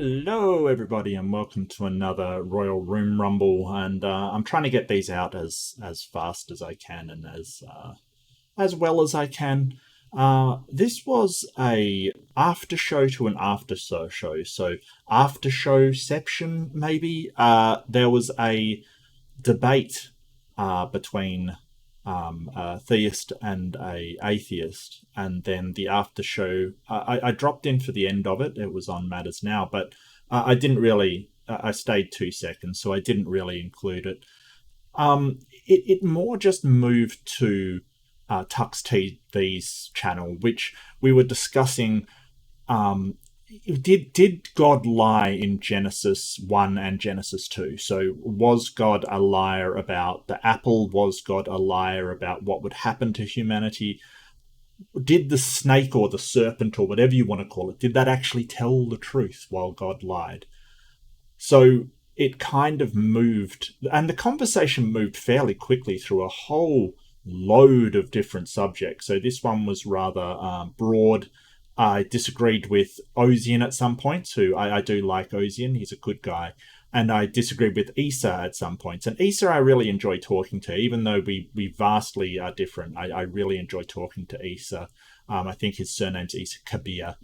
Hello, everybody, and welcome to another Royal Room Rumble. And I'm trying to get these out as fast as I can and as well as I can. This was a after show to an after show. So after showception, maybe. There was a debate between a theist and a atheist, and then the after show. I dropped in for the end of it. It was on Matters Now, but I didn't really. I stayed 2 seconds, so I didn't really include it. It more just moved to TuxTV's channel, which we were discussing. Did God lie in Genesis 1 and Genesis 2? So was God a liar about the apple? Was God a liar about what would happen to humanity? Did the snake or the serpent or whatever you want to call it, did that actually tell the truth while God lied? So it kind of moved, and the conversation moved fairly quickly through a whole load of different subjects. So this one was rather broad. I disagreed with Ozian at some points, who I do like Ozian. He's a good guy. And I disagreed with Issa at some points. And Issa I really enjoy talking to, even though we vastly are different. I really enjoy talking to Issa. I think his surname's Issa Kabeer.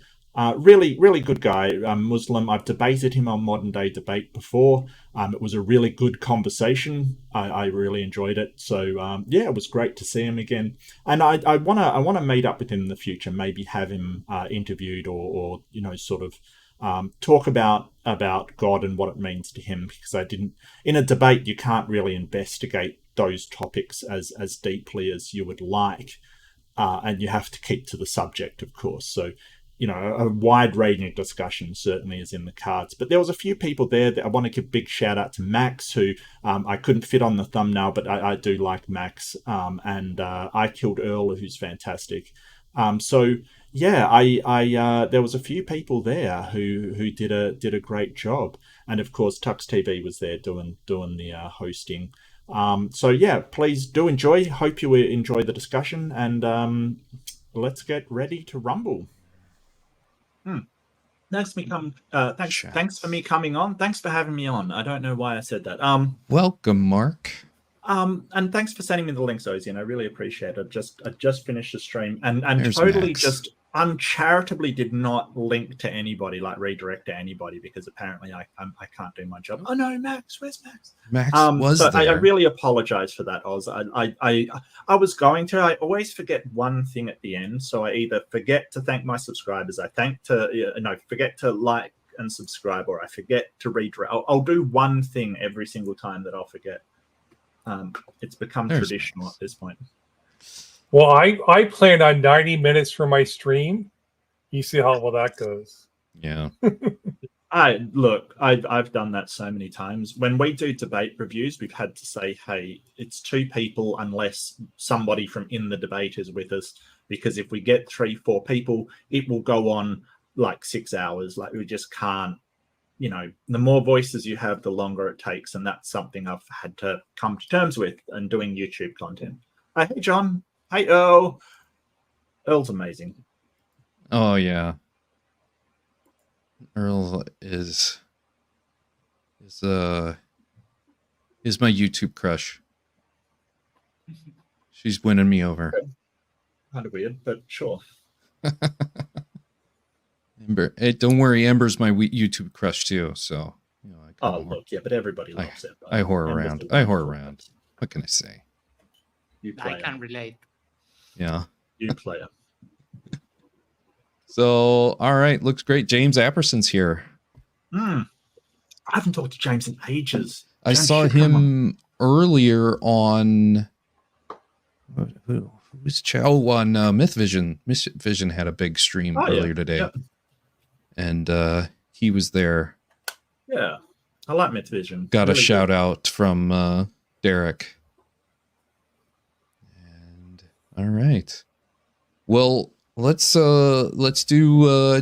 Really, really good guy. Muslim. I've debated him on Modern Day Debate before. It was a really good conversation. I really enjoyed it. So yeah, it was great to see him again. And I wanna meet up with him in the future. Maybe have him interviewed or sort of talk about God and what it means to him. Because I didn't in a debate you can't really investigate those topics as deeply as you would like, and you have to keep to the subject, of course. So a wide-ranging discussion certainly is in the cards. But there was a few people there that I want to give a big shout-out to Max, who I couldn't fit on the thumbnail, but I do like Max, and I Killed Earl, who's fantastic. So yeah, I there was a few people there who did a great job, and of course TuxTV was there doing the hosting. So yeah, please do enjoy. Hope you enjoy the discussion, and let's get ready to rumble. Thanks for me coming on. Thanks for having me on. I don't know why I said that. Welcome, Mark. And thanks for sending me the links, Ozian. I really appreciate it. I just finished the stream and There's totally Max. Just uncharitably did not link to anybody, like redirect to anybody, because apparently I can't do my job. Oh no, Max, where's Max? Max was there. I really apologize for that, Oz. I was going to. I always forget one thing at the end, so I either forget to thank my subscribers, forget to like and subscribe, or I forget to redirect. I'll do one thing every single time that I'll forget. It's become traditional at this point. Well, I planned on 90 minutes for my stream. You see how well that goes. Yeah. I've done that so many times. When we do debate reviews, we've had to say, hey, it's 2 people unless somebody from in the debate is with us, because if we get 3-4 people, it will go on like 6 hours. Like, we just can't. The more voices you have, the longer it takes, and that's something I've had to come to terms with in doing YouTube content. Hey, John. Hey, Earl. Earl's amazing. Oh, yeah. Earl is my YouTube crush. She's winning me over. Kind of weird, but sure. Ember, hey, don't worry, Ember's my YouTube crush too. So, but everybody loves it. I whore around. What can I say? I can relate. Yeah. You play it. So, all right, looks great. James Apperson's here. I haven't talked to James in ages. I saw him earlier on. Who was Chow on Myth Vision? Myth Vision had a big stream earlier today. Yeah. And he was there. Yeah, I like Myth Vision. Got really a shout out from Derek. And all right, well, let's do.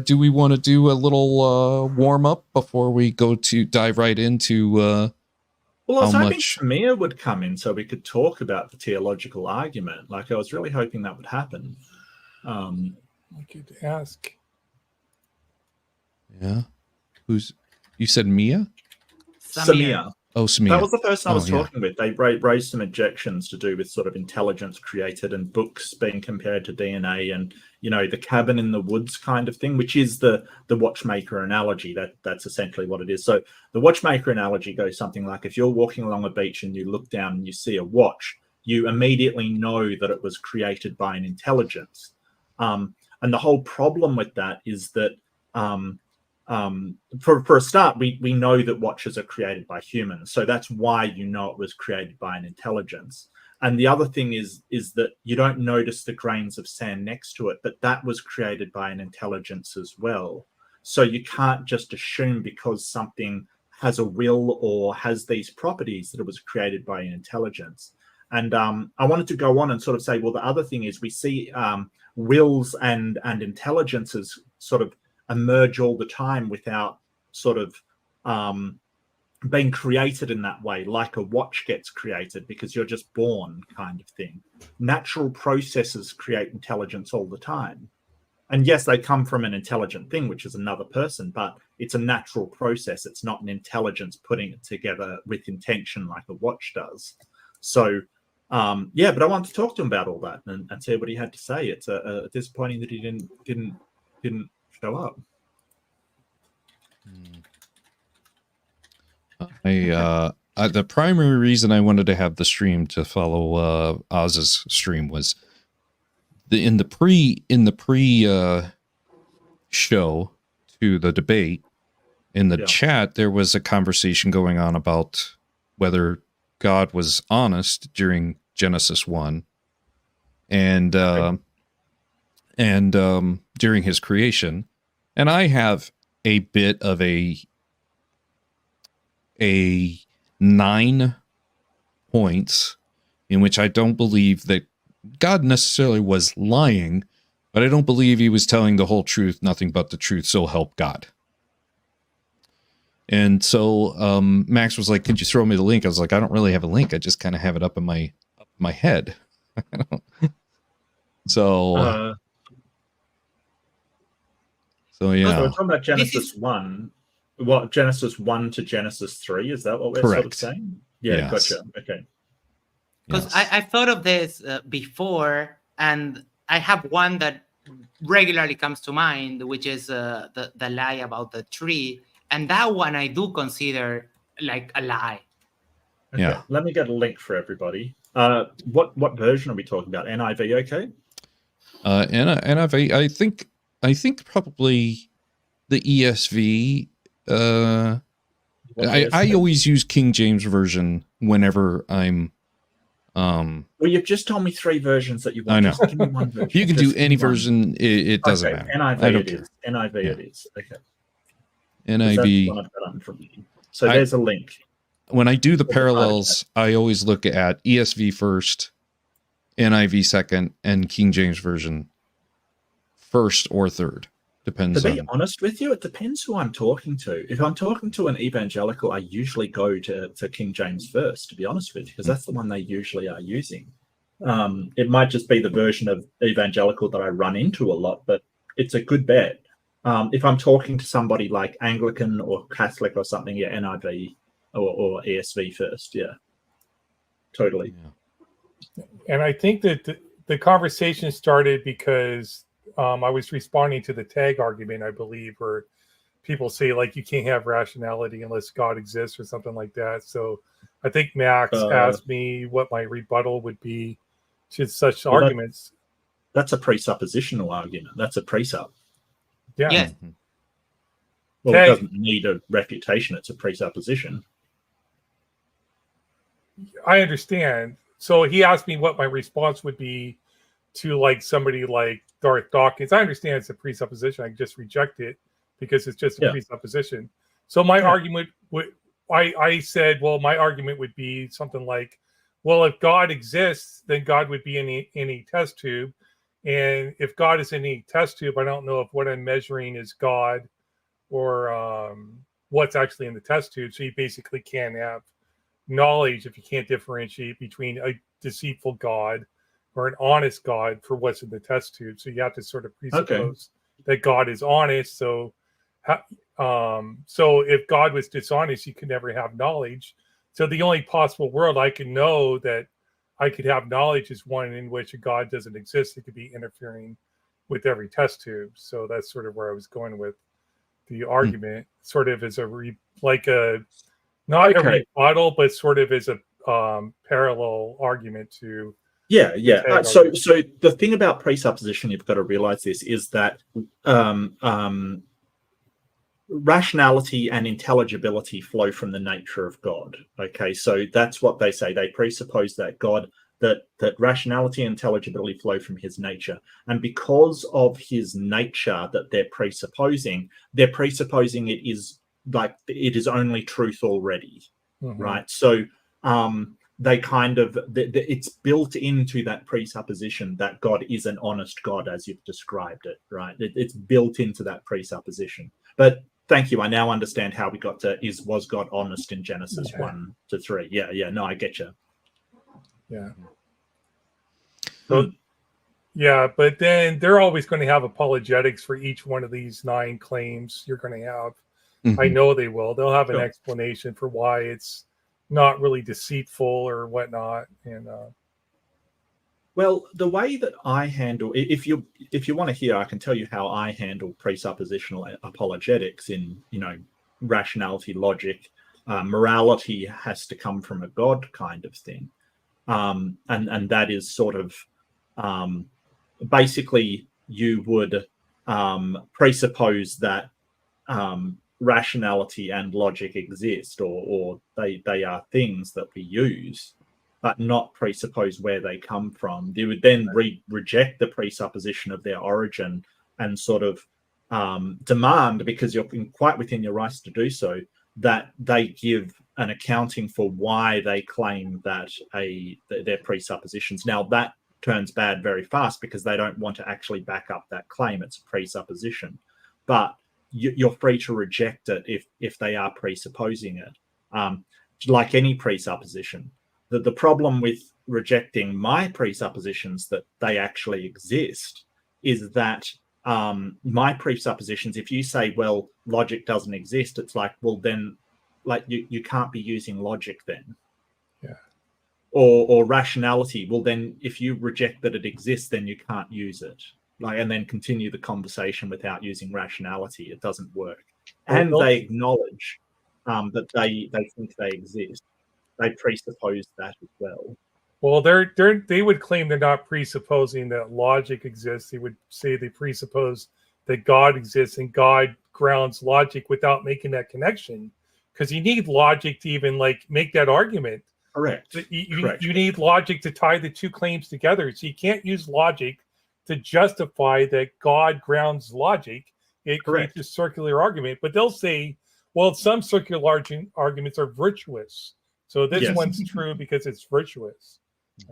Do we want to do a little warm up before we dive right into? Well, I was hoping Samir would come in so we could talk about the theological argument. Like, I was really hoping that would happen. I could ask. Yeah. Who's You said Mia? Samir. Oh, Samir. That was the person I was talking with. They raised some objections to do with sort of intelligence created and books being compared to DNA and, you know, the cabin in the woods kind of thing, which is the watchmaker analogy. That's essentially what it is. So the watchmaker analogy goes something like, if you're walking along a beach and you look down and you see a watch, you immediately know that it was created by an intelligence. And the whole problem with that is that for a start, we know that watches are created by humans, so that's why you know it was created by an intelligence. And the other thing is that you don't notice the grains of sand next to it, but that was created by an intelligence as well. So you can't just assume because something has a will or has these properties that it was created by an intelligence. And I wanted to go on and sort of say, well, the other thing is we see wills and intelligences sort of emerge all the time without sort of being created in that way, like a watch gets created because you're just born kind of thing. Natural processes create intelligence all the time. And yes, they come from an intelligent thing, which is another person, but it's a natural process. It's not an intelligence putting it together with intention like a watch does. So, but I wanted to talk to him about all that and see what he had to say. It's disappointing that he didn't show up. The primary reason I wanted to have the stream to follow Oz's stream was in the pre show to the debate in the chat. There was a conversation going on about whether God was honest during Genesis 1 and during his creation. And I have a bit of a 9 points in which I don't believe that God necessarily was lying, but I don't believe he was telling the whole truth, nothing but the truth, so help God. And so Max was like, could you throw me the link? I was like, I don't really have a link. I just kind of have it up in my head. So yeah. So we're talking about Genesis 1. What, Genesis 1 to Genesis 3? Is that what we're sort of saying? Yeah, yes. Gotcha. Okay. Because I thought of this before, and I have one that regularly comes to mind, which is the lie about the tree. And that one I do consider like a lie. Okay. Yeah. Let me get a link for everybody. What version are we talking about? NIV, okay? NIV, I think probably the ESV. I always use King James Version whenever I'm well, you've just told me 3 versions that you want. I know. Just give me one version. You can do any version. It doesn't matter. NIV it is. NIV it is. Okay. NIV. So there's a link. When I do the parallels, I always look at ESV first, NIV second, and King James Version first or third. Depends. To be honest with you, it depends who I'm talking to. If I'm talking to an evangelical, I usually go to King James first, to be honest with you, because that's the one they usually are using. It might just be the version of evangelical that I run into a lot, but it's a good bet. If I'm talking to somebody like Anglican or Catholic or something, yeah, NIV or ESV first, yeah. Totally. Yeah. And I think that the conversation started because I was responding to the tag argument, I believe, where people say, like, you can't have rationality unless God exists or something like that. So I think Max asked me what my rebuttal would be to such arguments. That's a presuppositional argument. That's a presup. Yeah. Mm-hmm. Well, it doesn't need a refutation. It's a presupposition. I understand. So he asked me what my response would be to like somebody like Darth Dawkins. I understand it's a presupposition. I just reject it because it's just a presupposition. So my argument I said, well, my argument would be something like, well, if God exists, then God would be in any test tube. And if God is in any test tube, I don't know if what I'm measuring is God or what's actually in the test tube. So you basically can't have knowledge if you can't differentiate between a deceitful God or an honest God for what's in the test tube. So you have to sort of presuppose that God is honest. So So if God was dishonest, you could never have knowledge. So the only possible world I can know that I could have knowledge is one in which a God doesn't exist. It could be interfering with every test tube. So that's sort of where I was going with the argument, sort of as a not a rebuttal, but sort of as a parallel argument to. Yeah. So the thing about presupposition, you've got to realize this, is that rationality and intelligibility flow from the nature of God. Okay, so that's what they say. They presuppose that God, that rationality and intelligibility flow from his nature. And because of his nature that they're presupposing it is like it is only truth already. Right? So they kind of it's built into that presupposition that God is an honest God, as you've described it, right? It's built into that presupposition. But thank you. I now understand how we got to was God honest in Genesis 1 to 3. Yeah. No, I get you. Yeah. So, but then they're always going to have apologetics for each one of these 9 claims you're going to have. I know they will. They'll have an explanation for why it's not really deceitful or whatnot. And well, the way that I handle, if you want to hear, I can tell you how I handle presuppositional apologetics in, rationality, logic. Morality has to come from a God kind of thing. And that is sort of basically you would presuppose that rationality and logic exist, or they are things that we use, but not presuppose where they come from. You would then reject the presupposition of their origin and sort of demand, because you're quite within your rights to do so, that they give an accounting for why they claim that their presuppositions. Now that turns bad very fast because they don't want to actually back up that claim. It's a presupposition, but you're free to reject it if they are presupposing it. Like any presupposition, the problem with rejecting my presuppositions that they actually exist is that my presuppositions, if you say, well, logic doesn't exist, it's like, well, then like you can't be using logic then. Yeah. Or rationality, well, then if you reject that it exists, then you can't use it. Like, and then continue the conversation without using rationality. It doesn't work. And they acknowledge that they think they exist. They presuppose that as well. Well, they would claim they're not presupposing that logic exists. They would say they presuppose that God exists, and God grounds logic without making that connection, because you need logic to even make that argument. Correct. You need logic to tie the two claims together. So you can't use logic to justify that God grounds logic. It creates a circular argument. But they'll say, well, some circular arguments are virtuous. So this one's true because it's virtuous.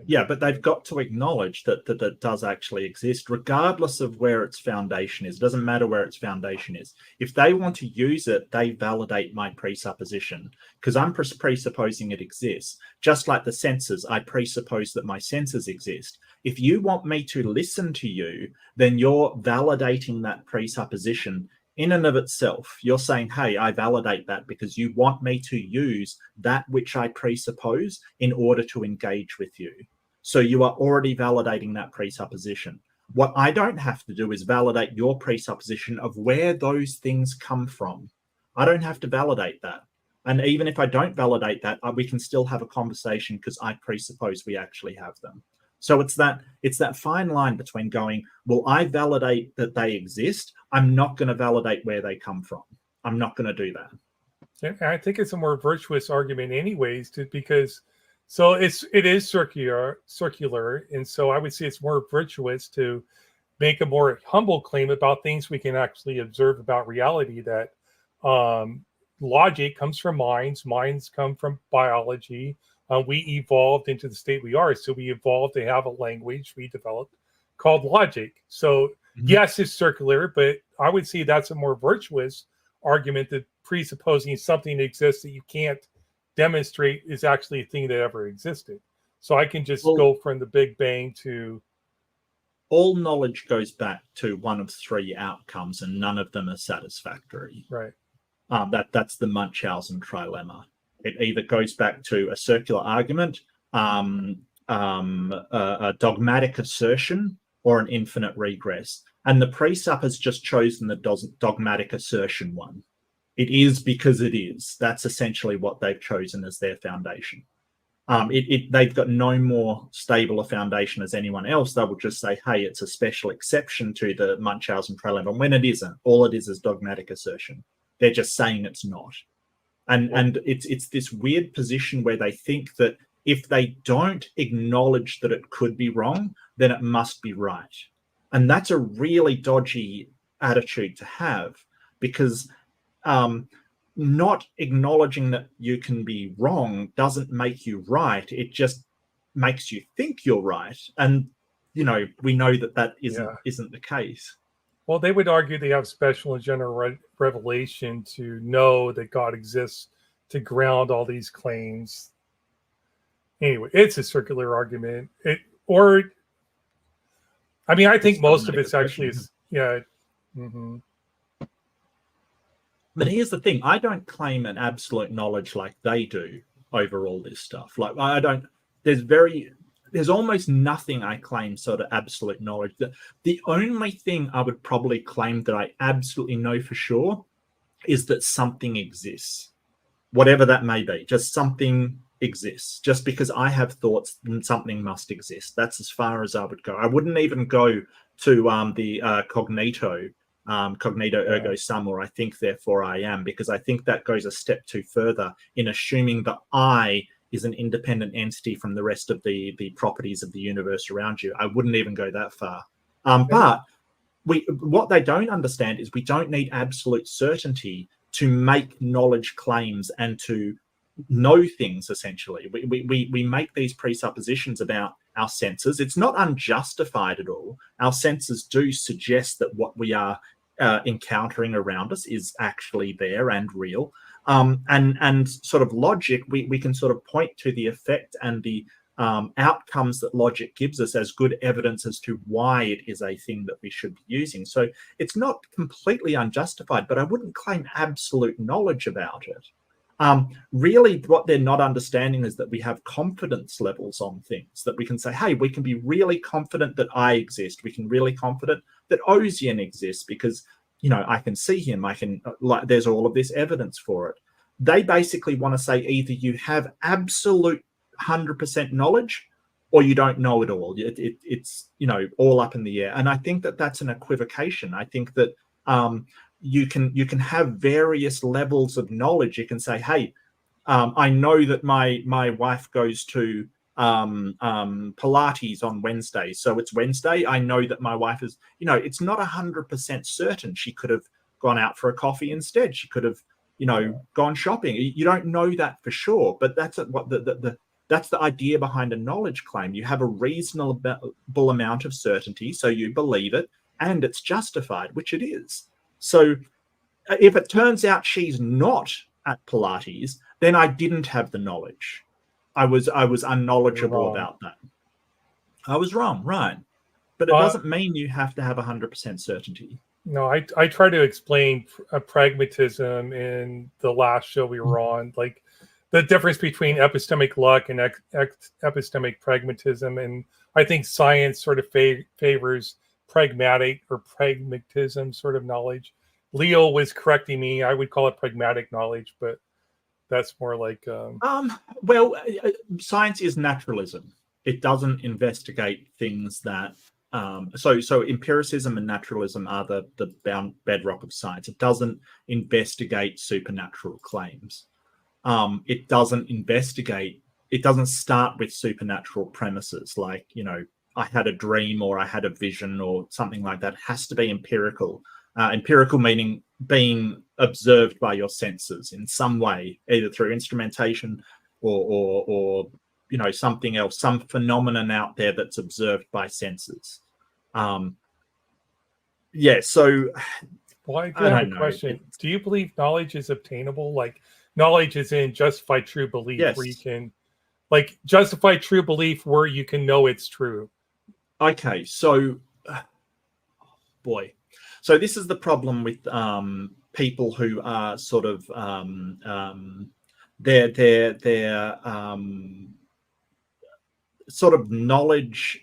Yeah, but they've got to acknowledge that it does actually exist, regardless of where its foundation is. It doesn't matter where its foundation is. If they want to use it, they validate my presupposition, because I'm presupposing it exists. Just like the senses, I presuppose that my senses exist. If you want me to listen to you, then you're validating that presupposition in and of itself. You're saying, hey, I validate that because you want me to use that which I presuppose in order to engage with you. So you are already validating that presupposition. What I don't have to do is validate your presupposition of where those things come from. I don't have to validate that. And even if I don't validate that, we can still have a conversation because I presuppose we actually have them. So it's that fine line between going, well, I validate that they exist. I'm not going to validate where they come from. I'm not going to do that. And I think it's a more virtuous argument anyways, because it is circular. And so I would say it's more virtuous to make a more humble claim about things we can actually observe about reality, that logic comes from minds come from biology. We evolved into the state we are. So we evolved to have a language we developed called logic. So yes, it's circular, but I would say that's a more virtuous argument, that presupposing something exists that you can't demonstrate is actually a thing that ever existed. So I can just go from the Big Bang to... All knowledge goes back to one of 3 outcomes, and none of them are satisfactory. Right. That's the Munchausen trilemma. It either goes back to a circular argument, a dogmatic assertion, or an infinite regress. And the presup has just chosen the dogmatic assertion one. It is because it is. That's essentially what they've chosen as their foundation. They've got no more stable a foundation as anyone else. They will just say, hey, it's a special exception to the Munchausen trilemma, when it isn't. All it is dogmatic assertion. They're just saying it's not. And it's this weird position where they think that if they don't acknowledge that it could be wrong, then it must be right. And that's a really dodgy attitude to have, because not acknowledging that you can be wrong doesn't make you right. It just makes you think you're right. And, we know that isn't the case. Well, they would argue they have special and general revelation to know that God exists to ground all these claims. Anyway, it's a circular argument. I think most of it's actually is, yeah. Mm-hmm. But here's the thing. I don't claim an absolute knowledge like they do over all this stuff. Like, there's almost nothing I claim sort of absolute knowledge. The only thing I would probably claim that I absolutely know for sure is that something exists, whatever that may be. Just something exists. Just because I have thoughts, something must exist. That's as far as I would go. I wouldn't even go to the cognito ergo sum, or I think therefore I am, because I think that goes a step too further in assuming that I is an independent entity from the rest of the properties of the universe around you. I wouldn't even go that far. But what they don't understand is we don't need absolute certainty to make knowledge claims and to know things, essentially. We make these presuppositions about our senses. It's not unjustified at all. Our senses do suggest that what we are encountering around us is actually there and real. And sort of logic, we can sort of point to the effect and the outcomes that logic gives us as good evidence as to why it is a thing that we should be using. So it's not completely unjustified, but I wouldn't claim absolute knowledge about it. Really, what they're not understanding is that we have confidence levels on things, that we can say, hey, we can be really confident that I exist. We can really confident that Ozian exists because, I can see him. There's all of this evidence for it. They basically want to say either you have absolute 100% knowledge or you don't know it all. It's all up in the air. And I think that that's an equivocation. I think that you can have various levels of knowledge. You can say, hey, I know that my wife goes to Pilates on Wednesday, so it's Wednesday. I know that my wife is, it's not 100% certain. She could have gone out for a coffee instead. She could have, gone shopping. You don't know that for sure, but that's what that's the idea behind a knowledge claim. You have a reasonable amount of certainty, so you believe it, and it's justified, which it is. So if it turns out she's not at Pilates, then I didn't have the knowledge. I was unknowledgeable about that. I was wrong, right? But it doesn't mean you have to have 100% certainty. No, I try to explain pragmatism in the last show we were on, like the difference between epistemic luck and epistemic pragmatism. And I think science sort of favors pragmatic or pragmatism sort of knowledge. Leo was correcting me. I would call it pragmatic knowledge, but that's more like science is naturalism. It doesn't investigate things that so empiricism and naturalism are the bedrock of science. It doesn't investigate supernatural claims. It doesn't start with supernatural premises like, I had a dream or I had a vision or something like that. It has to be empirical. Empirical meaning being observed by your senses in some way, either through instrumentation or something else, some phenomenon out there that's observed by senses. So well, I have a question. Do you believe knowledge is obtainable? Like knowledge is in justified true belief, yes, where you can justify true belief where you can know it's true. Okay, so boy. So this is the problem with people who are sort of their sort of knowledge.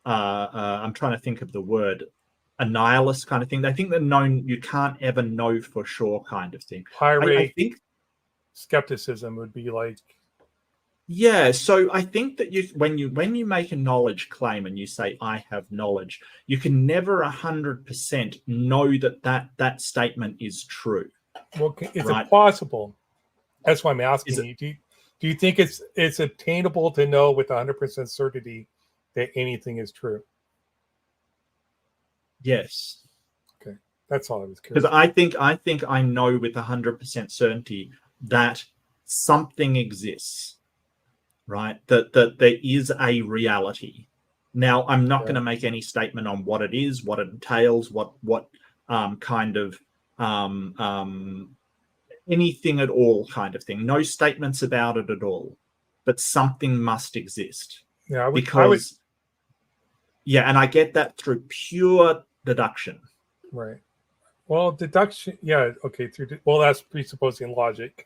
I'm trying to think of the word, a nihilist kind of thing. They think they're known. You can't ever know for sure, kind of thing. I think skepticism would be like. Yeah, so I think that when you make a knowledge claim and you say I have knowledge, you can never 100% know that statement is true. Well, is it possible? That's why I'm asking you. Do you think it's attainable to know with 100% certainty that anything is true? Yes. Okay, that's all I was curious. Because I think I know with 100% certainty that something exists. Right, that there is a reality. Now, I'm not going to make any statement on what it is, what it entails, what kind of anything at all, kind of thing. No statements about it at all, but something must exist. Yeah, and I get that through pure deduction. Right. Well, deduction. Yeah. Okay. That's presupposing logic.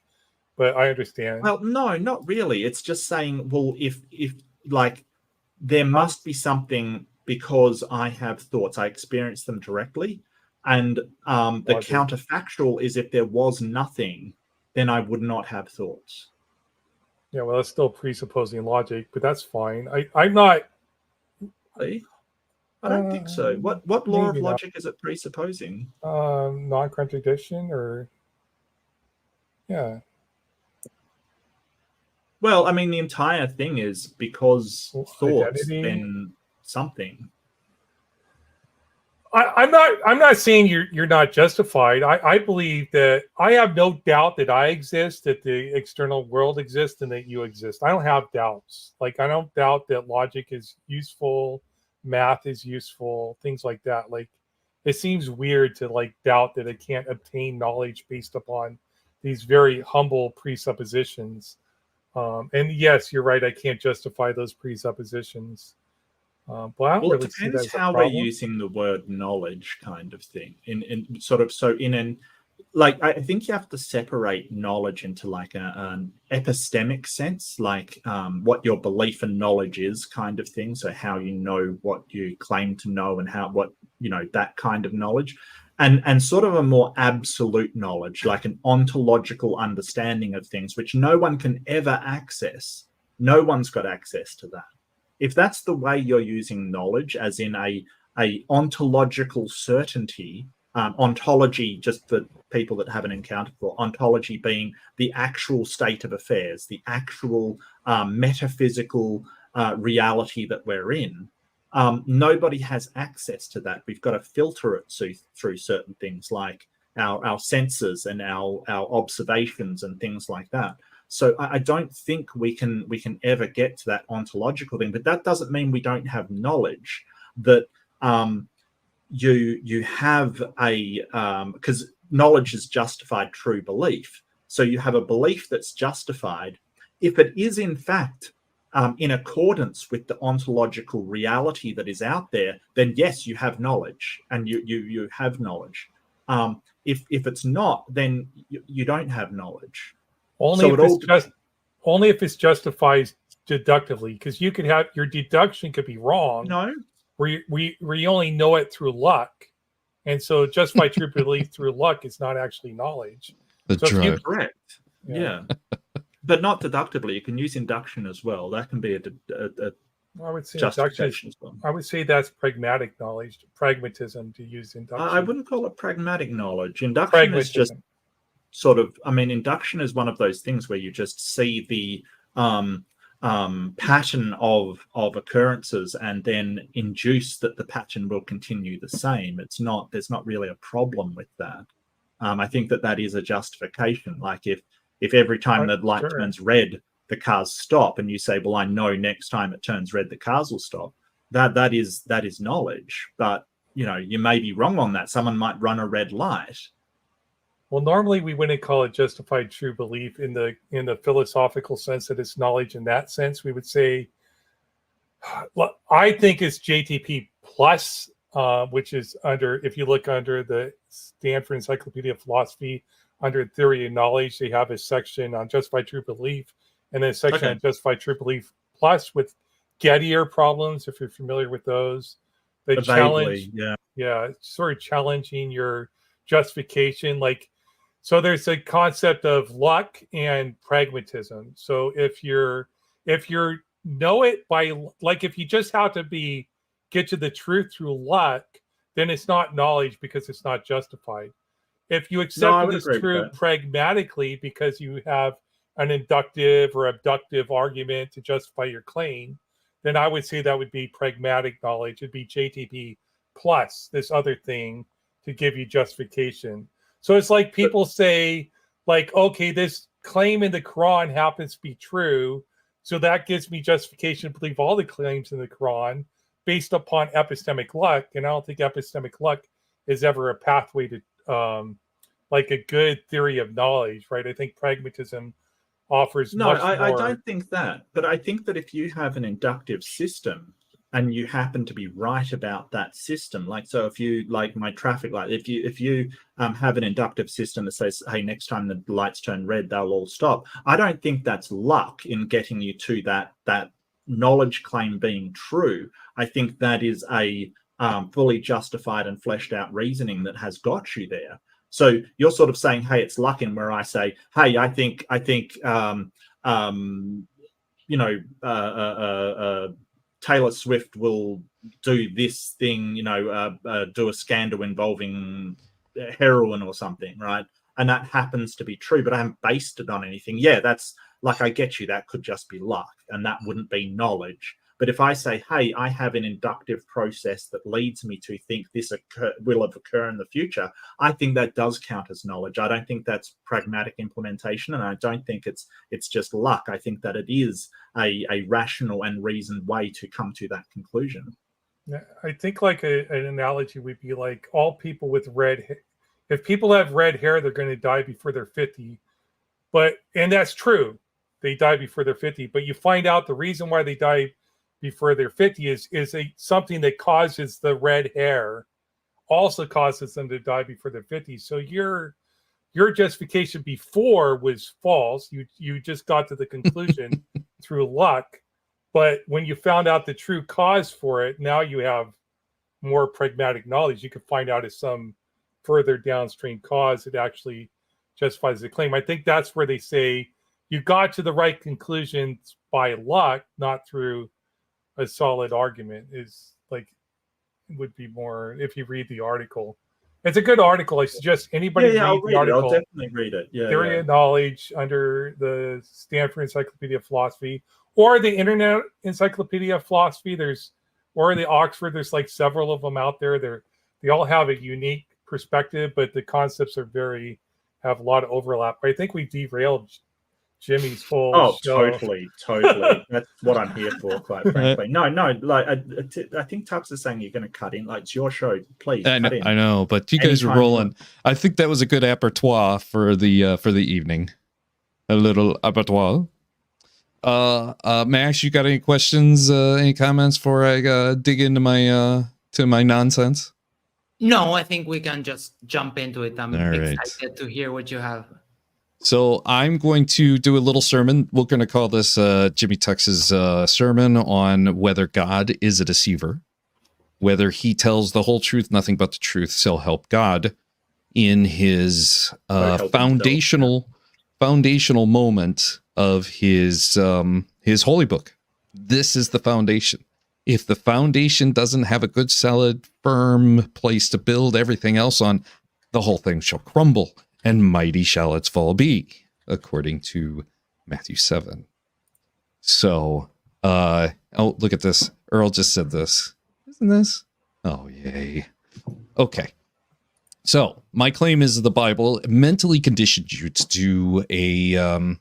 But I understand. Well, no, not really. It's just saying, well, if like there must be something because I have thoughts, I experience them directly, and the counterfactual is if there was nothing, then I would not have thoughts. Yeah, well, that's still presupposing logic, but that's fine. I'm not. I don't think so. What law of logic is it presupposing? Non-contradiction, or yeah. Well, I mean, the entire thing is because thoughts, identity. Then something. I'm not saying you're not justified. I believe that I have no doubt that I exist, that the external world exists, and that you exist. I don't have doubts. Like, I don't doubt that logic is useful, math is useful, things like that. Like, it seems weird to like doubt that it can't obtain knowledge based upon these very humble presuppositions. And yes, you're right. I can't justify those presuppositions. But I don't really see that as a how problem. we're using the word knowledge, kind of thing. In sort of so in an like I think you have to separate knowledge into like an epistemic sense, like what your belief and knowledge is, kind of thing. So how you know what you claim to know and that kind of knowledge. And sort of a more absolute knowledge, like an ontological understanding of things, which no one can ever access. No one's got access to that. If that's the way you're using knowledge, as in a ontological certainty, ontology, just for people that haven't encountered before, ontology being the actual state of affairs, the actual metaphysical reality that we're in, nobody has access to that. We've got to filter it through certain things like our senses and our observations and things like that. So I don't think we can ever get to that ontological thing, but that doesn't mean we don't have knowledge. That you have because knowledge is justified true belief. So you have a belief that's justified if it is in fact in accordance with the ontological reality that is out there. Then yes, you have knowledge, and you have knowledge. If it's not, then you don't have knowledge. Only if it's justified deductively, because you could have your deduction could be wrong. No, we only know it through luck, and so justified true belief through luck is not actually knowledge. Correct. Yeah. But not deductively. You can use induction as well. That can be a I would say justification as well. I would say that's pragmatic knowledge, pragmatism, to use induction. I wouldn't call it pragmatic knowledge. Induction is just sort of, induction is one of those things where you just see the pattern of occurrences and then induce that the pattern will continue the same. There's not really a problem with that. I think that is a justification. Like if every time the light turns red, the cars stop, and you say, well, I know next time it turns red, the cars will stop. That is knowledge. But you may be wrong on that. Someone might run a red light. Well, normally we wouldn't call it justified true belief in the philosophical sense that it's knowledge. In that sense, we would say, I think it's JTP plus which is under, if you look under the Stanford Encyclopedia of Philosophy, under theory of knowledge, they have a section on justified true belief, and then a section on justified true belief plus with Gettier problems, if you're familiar with those. They challenge, sort of challenging your justification. Like, so there's a concept of luck and pragmatism. So if you know it by, like, if you just have to get to the truth through luck, then it's not knowledge because it's not justified. If you accept it as true pragmatically because you have an inductive or abductive argument to justify your claim, then I would say that would be pragmatic knowledge. It'd be JTP plus this other thing to give you justification. So it's like people say, like, okay, this claim in the Quran happens to be true, so that gives me justification to believe all the claims in the Quran based upon epistemic luck. And I don't think epistemic luck is ever a pathway to like a good theory of knowledge, right? I think pragmatism offers much more. I don't think that. But I think that if you have an inductive system and you happen to be right about that system, like, so if you, like my traffic light, if you have an inductive system that says, hey, next time the lights turn red, they'll all stop. I don't think that's luck in getting you to that knowledge claim being true. I think that is a fully justified and fleshed out reasoning that has got you there. So you're sort of saying, hey, it's luck, in where I say, hey, I think Taylor Swift will do this thing, do a scandal involving heroin or something, right? And that happens to be true, but I haven't based it on anything. Yeah, that's, like, I get you, that could just be luck, and that wouldn't be knowledge. But if I say, hey, I have an inductive process that leads me to think this will occur in the future, I think that does count as knowledge. I don't think that's pragmatic implementation, and I don't think it's just luck. I think that it is a rational and reasoned way to come to that conclusion. Yeah, I think like an analogy would be like all people with red hair. If people have red hair, they're going to die before they're 50. And that's true. They die before they're 50. But you find out the reason why they die before they're 50 is something that causes the red hair also causes them to die before they're 50. So your justification before was false. You just got to the conclusion through luck. But when you found out the true cause for it, now you have more pragmatic knowledge. You could find out if some further downstream cause that actually justifies the claim. I think that's where they say you got to the right conclusions by luck, not through a solid argument. Is like, would be more if you read the article. It's a good article. I suggest anybody read the article. I'll definitely read it. Theory of Knowledge under the Stanford Encyclopedia of Philosophy or the Internet Encyclopedia of Philosophy. Or the Oxford. There's like several of them out there. They all have a unique perspective, but the concepts have a lot of overlap. But I think we derailed Jimmy's whole show. Totally. That's what I'm here for, quite frankly. No, like I think Tux is saying you're going to cut in. Like, it's your show, please. I know, but you guys are rolling. I think that was a good apertoire for the evening. A little apertoire. Max, you got any questions? Any comments before I dig into my to my nonsense? No, I think we can just jump into it. I'm excited to hear what you have. So I'm going to do a little sermon. We're going to call this Jimmy Tux's sermon on whether God is a deceiver, whether he tells the whole truth, nothing but the truth, so help God, in his foundational moment of his holy book. This is the foundation. If the foundation doesn't have a good, solid, firm place to build everything else on, the whole thing shall crumble, and mighty shall its fall be, according to Matthew 7. So, look at this. Earl just said this. Isn't this? Oh, yay. Okay. So, my claim is the Bible mentally conditioned you to do to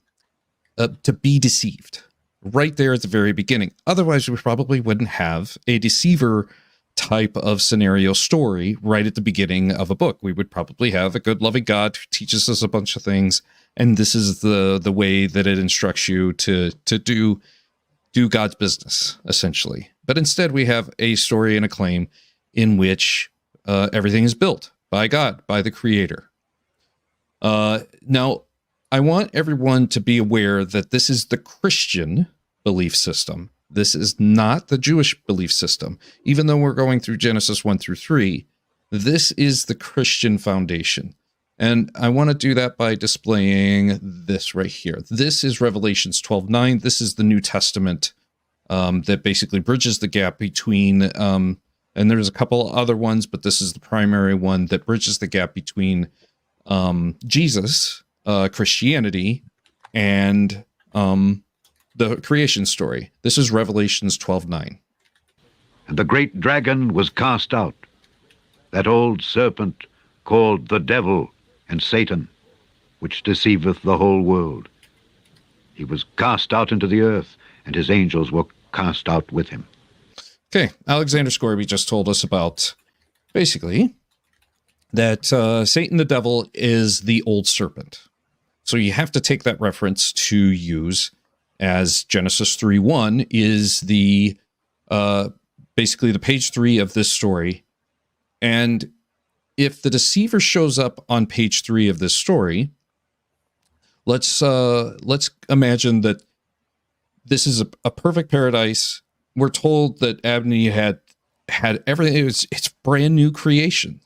be deceived. Right there at the very beginning. Otherwise, we probably wouldn't have a deceiver type of scenario story right at the beginning of a book. We would probably have a good, loving God who teaches us a bunch of things, and this is the way that it instructs you to do God's business, essentially. But instead, we have a story and a claim in which everything is built by God, by the Creator. Now, I want everyone to be aware that this is the Christian belief system. This is not the Jewish belief system. Even though we're going through Genesis 1 through 3, this is the Christian foundation. And I want to do that by displaying this right here. This is Revelations 12:9. This is the New Testament that basically bridges the gap between, and there's a couple other ones, but this is the primary one that bridges the gap between Jesus, Christianity, and the creation story. This is Revelations 12:9. And the great dragon was cast out, that old serpent called the devil and Satan, which deceiveth the whole world. He was cast out into the earth, and his angels were cast out with him. Okay, Alexander Scorby just told us about, basically, that Satan the devil is the old serpent. So you have to take that reference to use as Genesis 3:1 is the basically the page 3 of this story. And if the deceiver shows up on page 3 of this story, let's imagine that this is a perfect paradise. We're told that Adam and Eve had everything. It's brand new creation.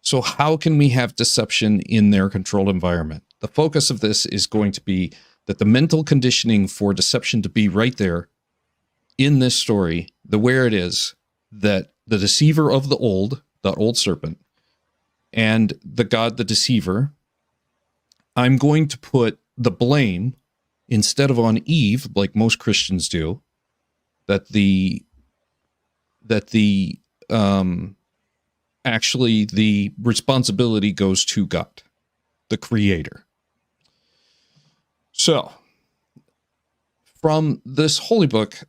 So how can we have deception in their controlled environment? The focus of this is going to be that the mental conditioning for deception to be right there in this story, where it is, that the deceiver of the old serpent, and the God, the deceiver, I'm going to put the blame, instead of on Eve, like most Christians do, actually the responsibility goes to God, the Creator. So, from this holy book,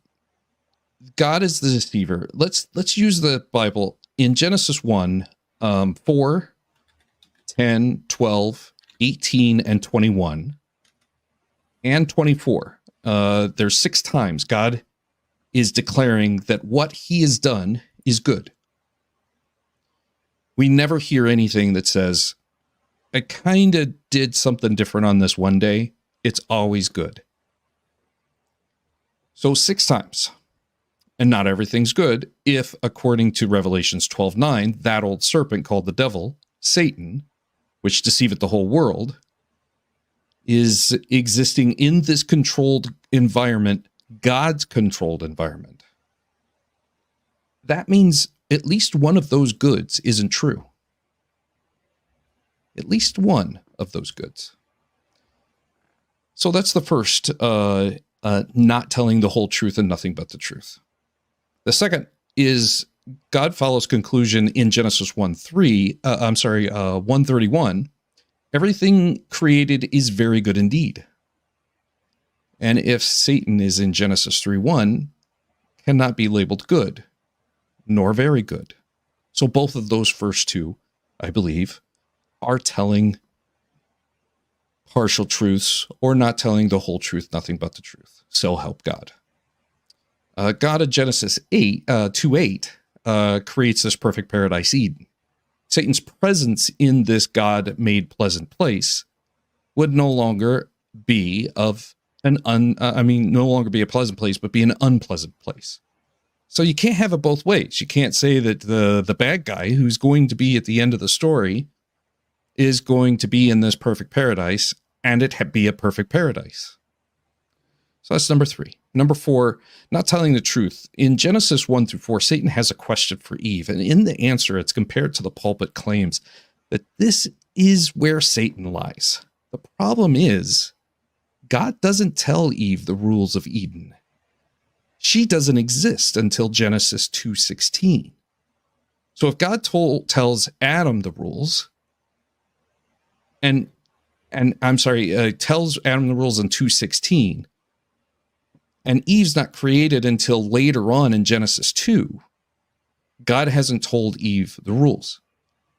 God is the deceiver. Let's use the Bible in Genesis 1, 4, 10, 12, 18, and 21, and 24. There's 6 times God is declaring that what he has done is good. We never hear anything that says, I kind of did something different on this one day. It's always good. So 6 times. And not everything's good if, according to Revelations 12:9, that old serpent called the devil, Satan, which deceiveth the whole world, is existing in this controlled environment, God's controlled environment. That means at least one of those goods isn't true. At least one of those goods. So that's the first, not telling the whole truth and nothing but the truth. The second is God follows conclusion in Genesis 1:31. Everything created is very good indeed. And if Satan is in Genesis 3:1, cannot be labeled good, nor very good. So both of those first two, I believe, are telling partial truths or not telling the whole truth, nothing but the truth. So help God. God of Genesis 2:8 creates this perfect paradise Eden. Satan's presence in this God-made pleasant place would no longer be no longer be a pleasant place, but be an unpleasant place. So you can't have it both ways. You can't say that the bad guy who's going to be at the end of the story is going to be in this perfect paradise and it be a perfect paradise. So that's number 3. Number 4, not telling the truth. In Genesis 1-4, Satan has a question for Eve, and in the answer, it's compared to the pulpit claims that this is where Satan lies. The problem is, God doesn't tell Eve the rules of Eden. She doesn't exist until Genesis 2:16. So if God tells Adam the rules, tells Adam the rules in 2:16, and Eve's not created until later on in Genesis 2, God hasn't told Eve the rules.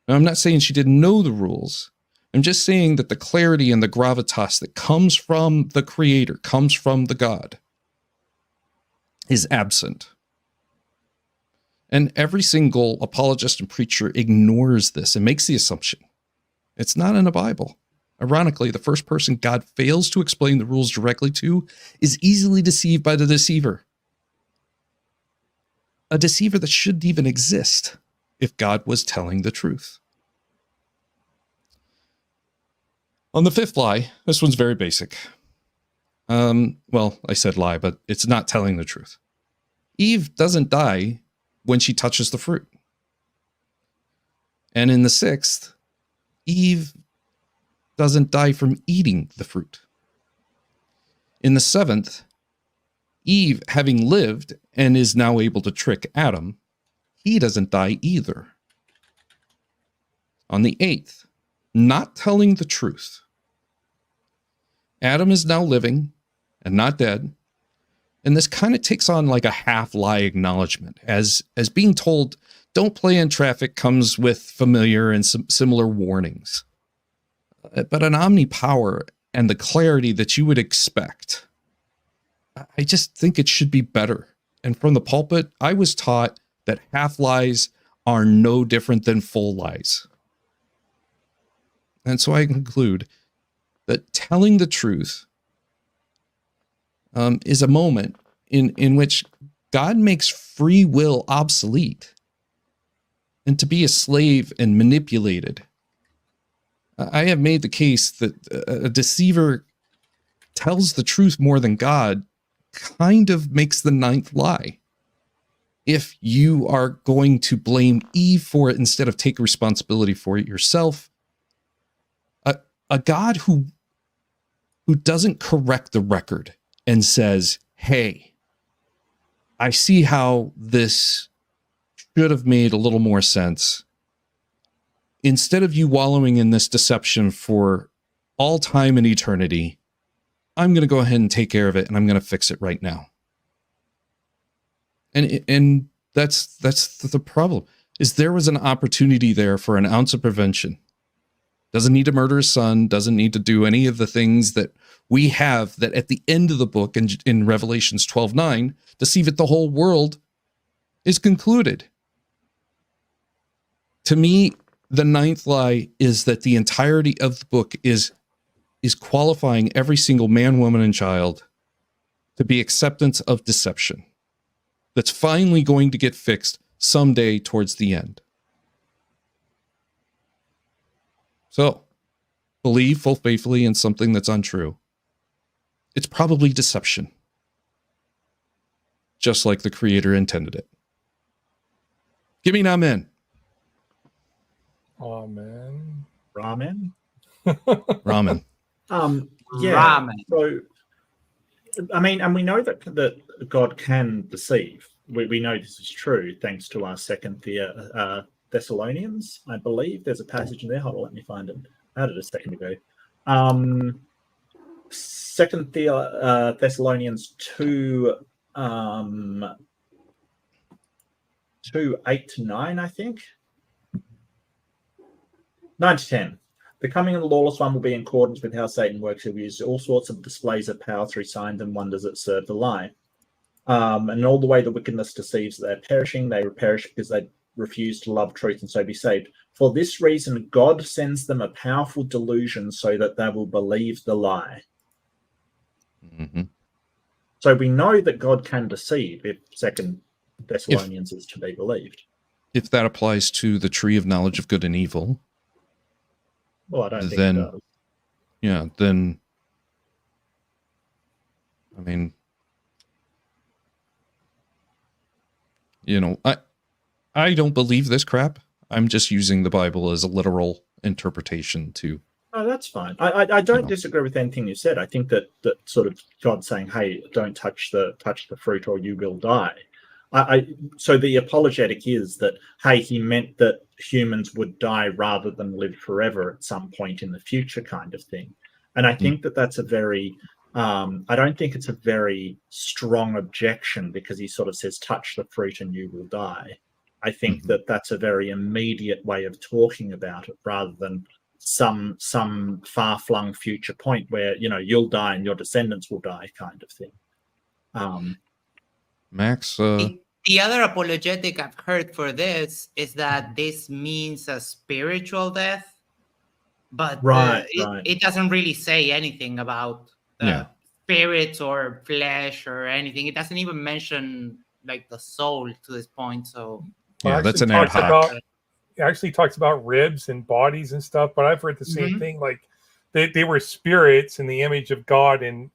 Now, I'm not saying she didn't know the rules. I'm just saying that the clarity and the gravitas that comes from the Creator, comes from the God, is absent. And every single apologist and preacher ignores this and makes the assumption it's not in the Bible. Ironically, the first person God fails to explain the rules directly to is easily deceived by the deceiver. A deceiver that shouldn't even exist if God was telling the truth. On the fifth lie, this one's very basic. Well, I said lie, but it's not telling the truth. Eve doesn't die when she touches the fruit. And in the sixth, Eve doesn't die from eating the fruit. In the seventh, Eve, having lived and is now able to trick Adam, he doesn't die either. On the eighth, not telling the truth, Adam is now living and not dead. And this kind of takes on like a half-lie acknowledgement, as being told, don't play in traffic comes with familiar and similar warnings. But an omnipower and the clarity that you would expect, I just think it should be better. And from the pulpit, I was taught that half-lies are no different than full lies. And so I conclude that telling the truth is a moment in which God makes free will obsolete, and to be a slave and manipulated. I have made the case that a deceiver tells the truth more than God kind of makes the ninth lie. If you are going to blame Eve for it instead of take responsibility for it yourself, a God who doesn't correct the record and says, hey, I see how this should have made a little more sense. Instead of you wallowing in this deception for all time and eternity, I'm going to go ahead and take care of it, and I'm going to fix it right now. And that's the problem, is there was an opportunity there for an ounce of prevention. Doesn't need to murder his son, doesn't need to do any of the things that we have that at the end of the book in Revelations 12:9, deceive it the whole world, is concluded. To me, the ninth lie is that the entirety of the book is qualifying every single man, woman, and child to be acceptance of deception. That's finally going to get fixed someday towards the end. So, believe full faithfully in something that's untrue. It's probably deception, just like the Creator intended it. Give me an amen. Amen. Ramen. Ramen. Yeah. Ramen. So, I mean, and we know that God can deceive. We know this is true thanks to our second Thessalonians, I believe. There's a passage in there. Hold on, let me find it. I had it a second ago. Second Thessalonians 2, 8-9, I think. 9 to 10. The coming of the lawless one will be in accordance with how Satan works. He'll use all sorts of displays of power through signs and wonders that serve the lie. And all the way the wickedness deceives, they're perishing. They will perish because they refuse to love truth and so be saved. For this reason, God sends them a powerful delusion so that they will believe the lie. Mm-hmm. So we know that God can deceive if Second Thessalonians is to be believed. If that applies to the tree of knowledge of good and evil, well, I don't think then, it does. Yeah, then, I mean, you know, I don't believe this crap. I'm just using the Bible as a literal interpretation to. Oh, that's fine. I don't disagree with anything you said. I think that sort of God saying, "Hey, don't touch the fruit, or you will die." So the apologetic is that, hey, he meant that humans would die rather than live forever at some point in the future, kind of thing. And I think that that's a very, I don't think it's a very strong objection because he sort of says, touch the fruit and you will die. I think that that's a very immediate way of talking about it rather than some far-flung future point where, you know, you'll die and your descendants will die kind of thing. Max, The other apologetic I've heard for this is that this means a spiritual death, but it doesn't really say anything about spirits or flesh or anything. It doesn't even mention like the soul to this point. So that's an ad hoc. It actually talks about ribs and bodies and stuff, but I've heard the same thing. Like they were spirits in the image of God in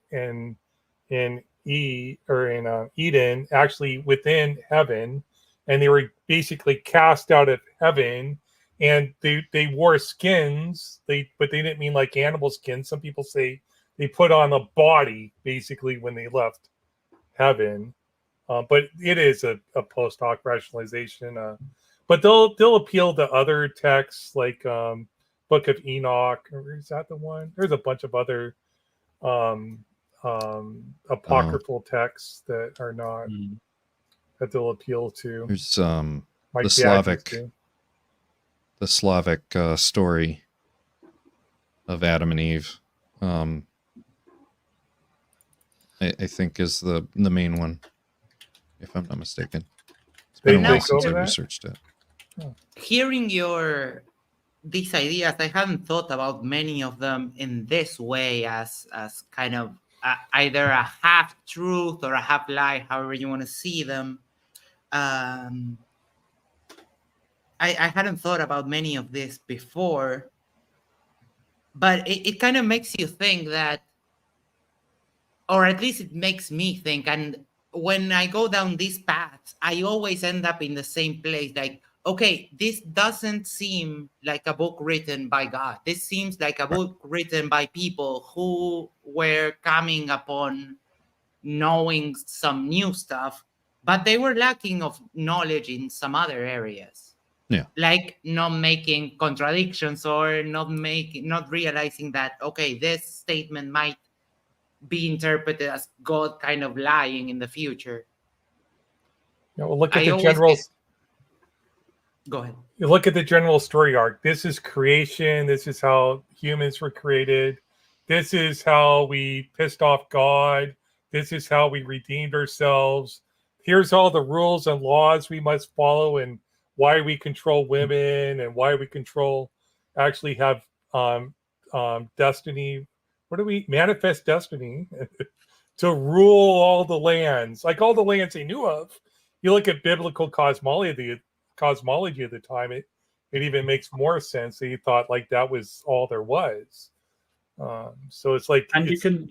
Eden, actually within heaven, and they were basically cast out of heaven, and they wore skins. But they didn't mean like animal skins. Some people say they put on a body basically when they left heaven. But it is a post hoc rationalization. But they'll appeal to other texts like Book of Enoch. Or is that the one? There's a bunch of other apocryphal texts that are not that they'll appeal to. There's the Slavic story of Adam and Eve. I think is the main one, if I'm not mistaken. It's been a while since I researched it. Hearing these ideas, I hadn't thought about many of them in this way as kind of either a half truth or a half lie, however you want to see them. I hadn't thought about many of this before, but it kind of makes you think that, or at least it makes me think. And when I go down these paths, I always end up in the same place. Like, okay, this doesn't seem like a book written by God. This seems like a book written by people who were coming upon knowing some new stuff, but they were lacking of knowledge in some other areas. Yeah. Like not making contradictions or not realizing that, okay, this statement might be interpreted as God kind of lying in the future. Well, look at the general. Go ahead. You look at the general story arc. This is creation. This is how humans were created. This is how we pissed off God. This is how we redeemed ourselves. Here's all the rules and laws we must follow, and why we control women, and why we actually have destiny. What do we manifest destiny to rule all the lands, like all the lands they knew of. You look at biblical cosmology of the time, it even makes more sense. They thought like that was all there was. So it's like, and you can,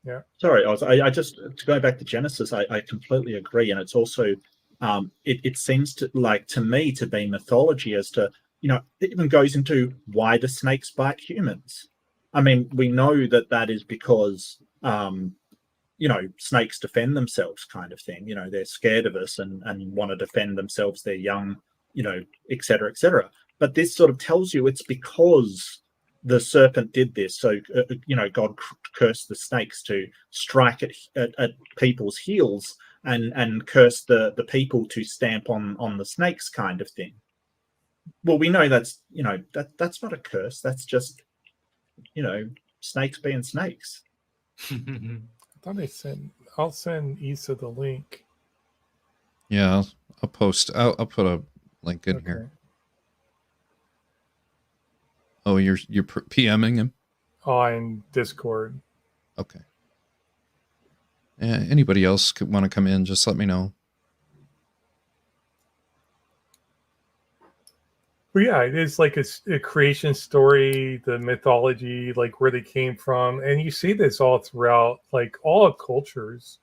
yeah. Sorry, I just, to go back to Genesis, I completely agree, and it's also, it seems to me to be mythology as to, it even goes into why do snakes bite humans. I mean, we know that is because, snakes defend themselves, kind of thing. They're scared of us and want to defend themselves. They're young, et cetera, et cetera. But this sort of tells you it's because the serpent did this. So, God cursed the snakes to strike at people's heels and curse the people to stamp on the snakes, kind of thing. Well, we know that's not a curse. That's just, snakes being snakes. I thought I'll send Issa the link. Yeah, I'll post. I'll put a link in here. Oh, you're PMing him on Discord. Okay. Anybody else want to come in? Just let me know. But yeah, it is like a creation story, the mythology, like where they came from. And you see this all throughout, like all cultures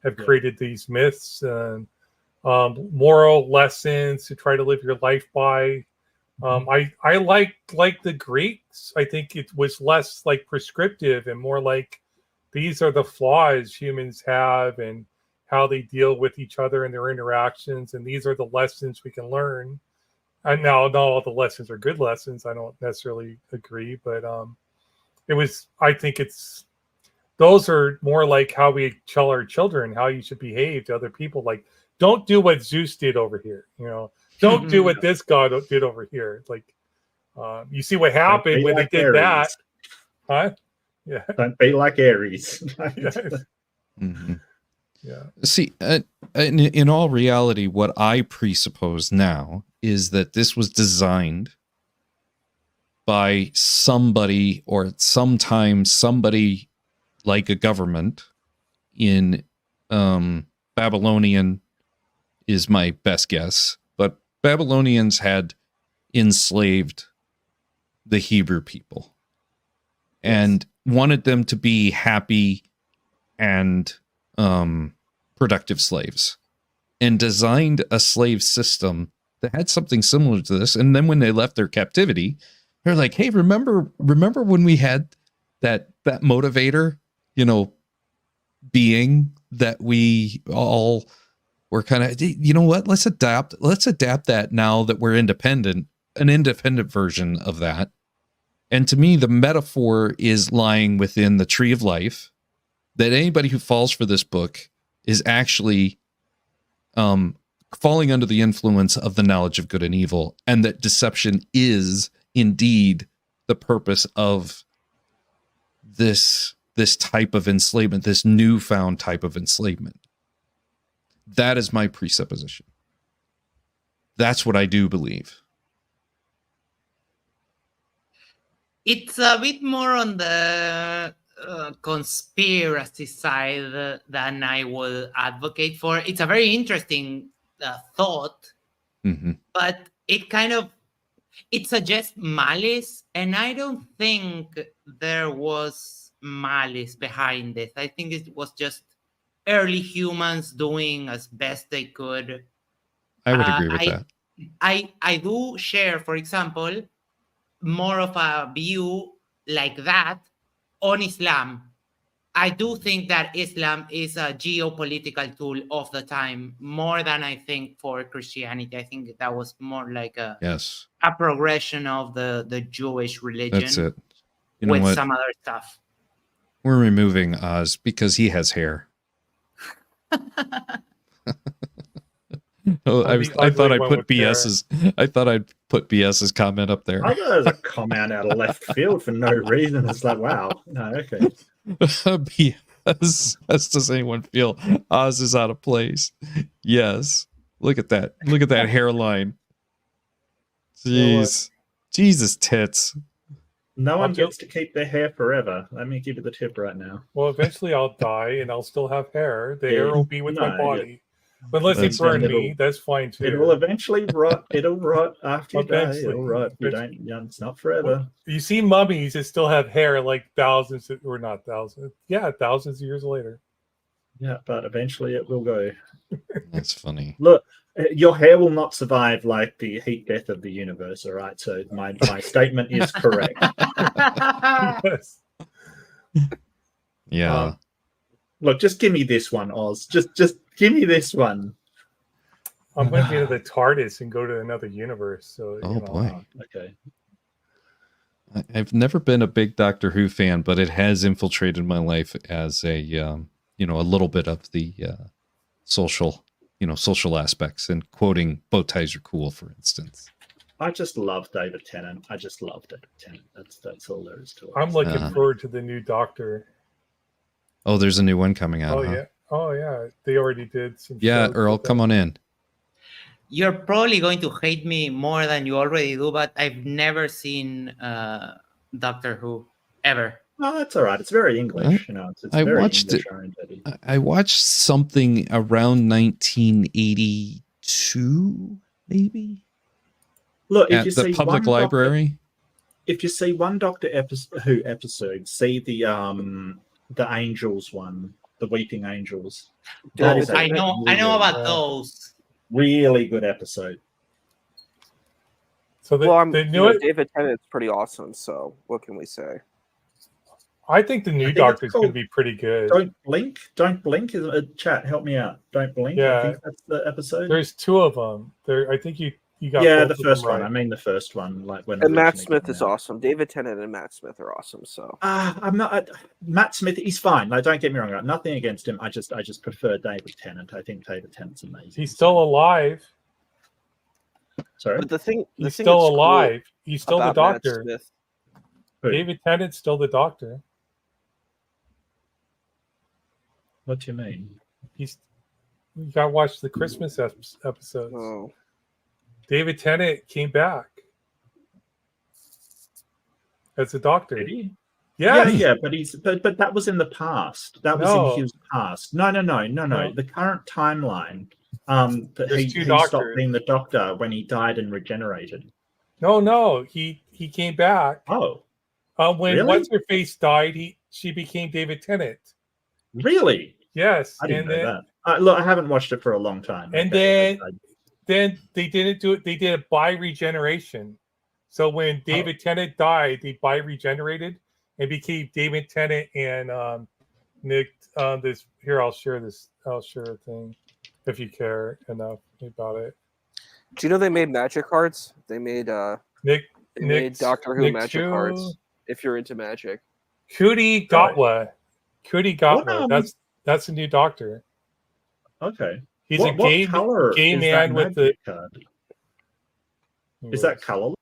have created these myths and moral lessons to try to live your life by. I like the Greeks. I think it was less like prescriptive and more like these are the flaws humans have and how they deal with each other and their interactions. And these are the lessons we can learn. And now, not all the lessons are good lessons. I don't necessarily agree, but I think those are more like how we tell our children how you should behave to other people. Like, don't do what Zeus did over here. Don't do what this god did over here. Like, you see what happened when they did Aries. That. Huh? Yeah. Don't be like Aries. Mm-hmm. Yeah. See, in all reality, what I presuppose now is that this was designed by somebody, or sometimes somebody like a government in Babylonian is my best guess, but Babylonians had enslaved the Hebrew people and wanted them to be happy and productive slaves, and designed a slave system that had something similar to this. And then when they left their captivity, they're like, hey, remember when we had that motivator, being that we all were kind of, you know what, let's adapt that now that we're independent, an independent version of that. And to me, the metaphor is lying within the tree of life, that anybody who falls for this book is actually falling under the influence of the knowledge of good and evil, and that deception is indeed the purpose of this type of enslavement, this newfound type of enslavement. That is my presupposition. That's what I do believe. It's a bit more on the conspiracy side than I will advocate for. It's a very interesting thought, but it suggests malice, and I don't think there was malice behind this. I think it was just early humans doing as best they could. I would agree with that. I do share, for example, more of a view like that on Islam. I do think that Islam is a geopolitical tool of the time, more than I think for Christianity. I think that was more like a progression of the Jewish religion. That's it. You know with what? Some other stuff. We're removing Oz because he has hair. I thought I'd put BS's comment up there. I thought it was a comment out of left field for no reason. It's like, wow. No, okay. BS. Does anyone feel Oz is out of place? Yes. Look at that. Look at that hairline. Jeez. Jesus tits. No one gets to keep their hair forever. Let me give you the tip right now. Well, eventually I'll die and I'll still have hair. The hair will be with my body. But unless it burn me, that's fine too. It will eventually rot. It'll rot after you die. It'll rot. You don't. It's not forever. You see mummies that still have hair like thousands, or not thousands. Yeah, thousands of years later. Yeah, but eventually it will go. That's funny. Look, your hair will not survive like the heat death of the universe. All right, so my statement is correct. Yes. Yeah. Look, just give me this one, Oz. Just give me this one. I'm going to be in the TARDIS and go to another universe. So, boy. Okay. I've never been a big Doctor Who fan, but it has infiltrated my life as a, a little bit of the social aspects, and quoting bow ties are cool, for instance. I just love David Tennant. That's all there is to it. I'm looking forward to the new Doctor. Oh, there's a new one coming out. Oh yeah. They already did some. Yeah, Earl, come on in. You're probably going to hate me more than you already do, but I've never seen Doctor Who ever. Oh, that's all right. It's very English. It's very English oriented. I watched something around 1982, maybe. Look, at the public library. If you see one Doctor Who episode, see the Angels one, the Weeping Angels. I know about those. Really good episode. So David Tennant's pretty awesome. So what can we say? I think the new Doctor's going to be pretty good. Don't blink. Chat, help me out. Don't blink. Yeah, I think that's the episode. There's two of them. I think you got. Yeah, the first one. Right. I mean the first one. Like when. And Matt Smith is awesome. David Tennant and Matt Smith are awesome. So. I'm not. Matt Smith. He's fine. Like, don't get me wrong. Nothing against him. I just prefer David Tennant. I think David Tennant's amazing. He's still alive. Sorry. But he's still alive. He's still the Doctor. Who? David Tennant's still the Doctor. What do you mean? You got to watch the Christmas episodes. Oh. David Tennant came back as a doctor. Did he? Yeah. Yeah, but that was in the past. That was in his past. No. The current timeline. He stopped being the Doctor when he died and regenerated. No, he came back. Oh, when really? What's Her Face died, she became David Tennant. Really? Yes. I didn't know that. Look, I haven't watched it for a long time. And then they didn't do it. They did it by regeneration. So when David Tennant died, they by regenerated and became David Tennant and Nick. I'll share a thing if you care enough about it. Do you know they made magic cards? They made made Doctor Who magic cards. If you're into magic, Cootie Gatwa. That's a new Doctor. Okay. He's a gay man with the card? Is that colorless?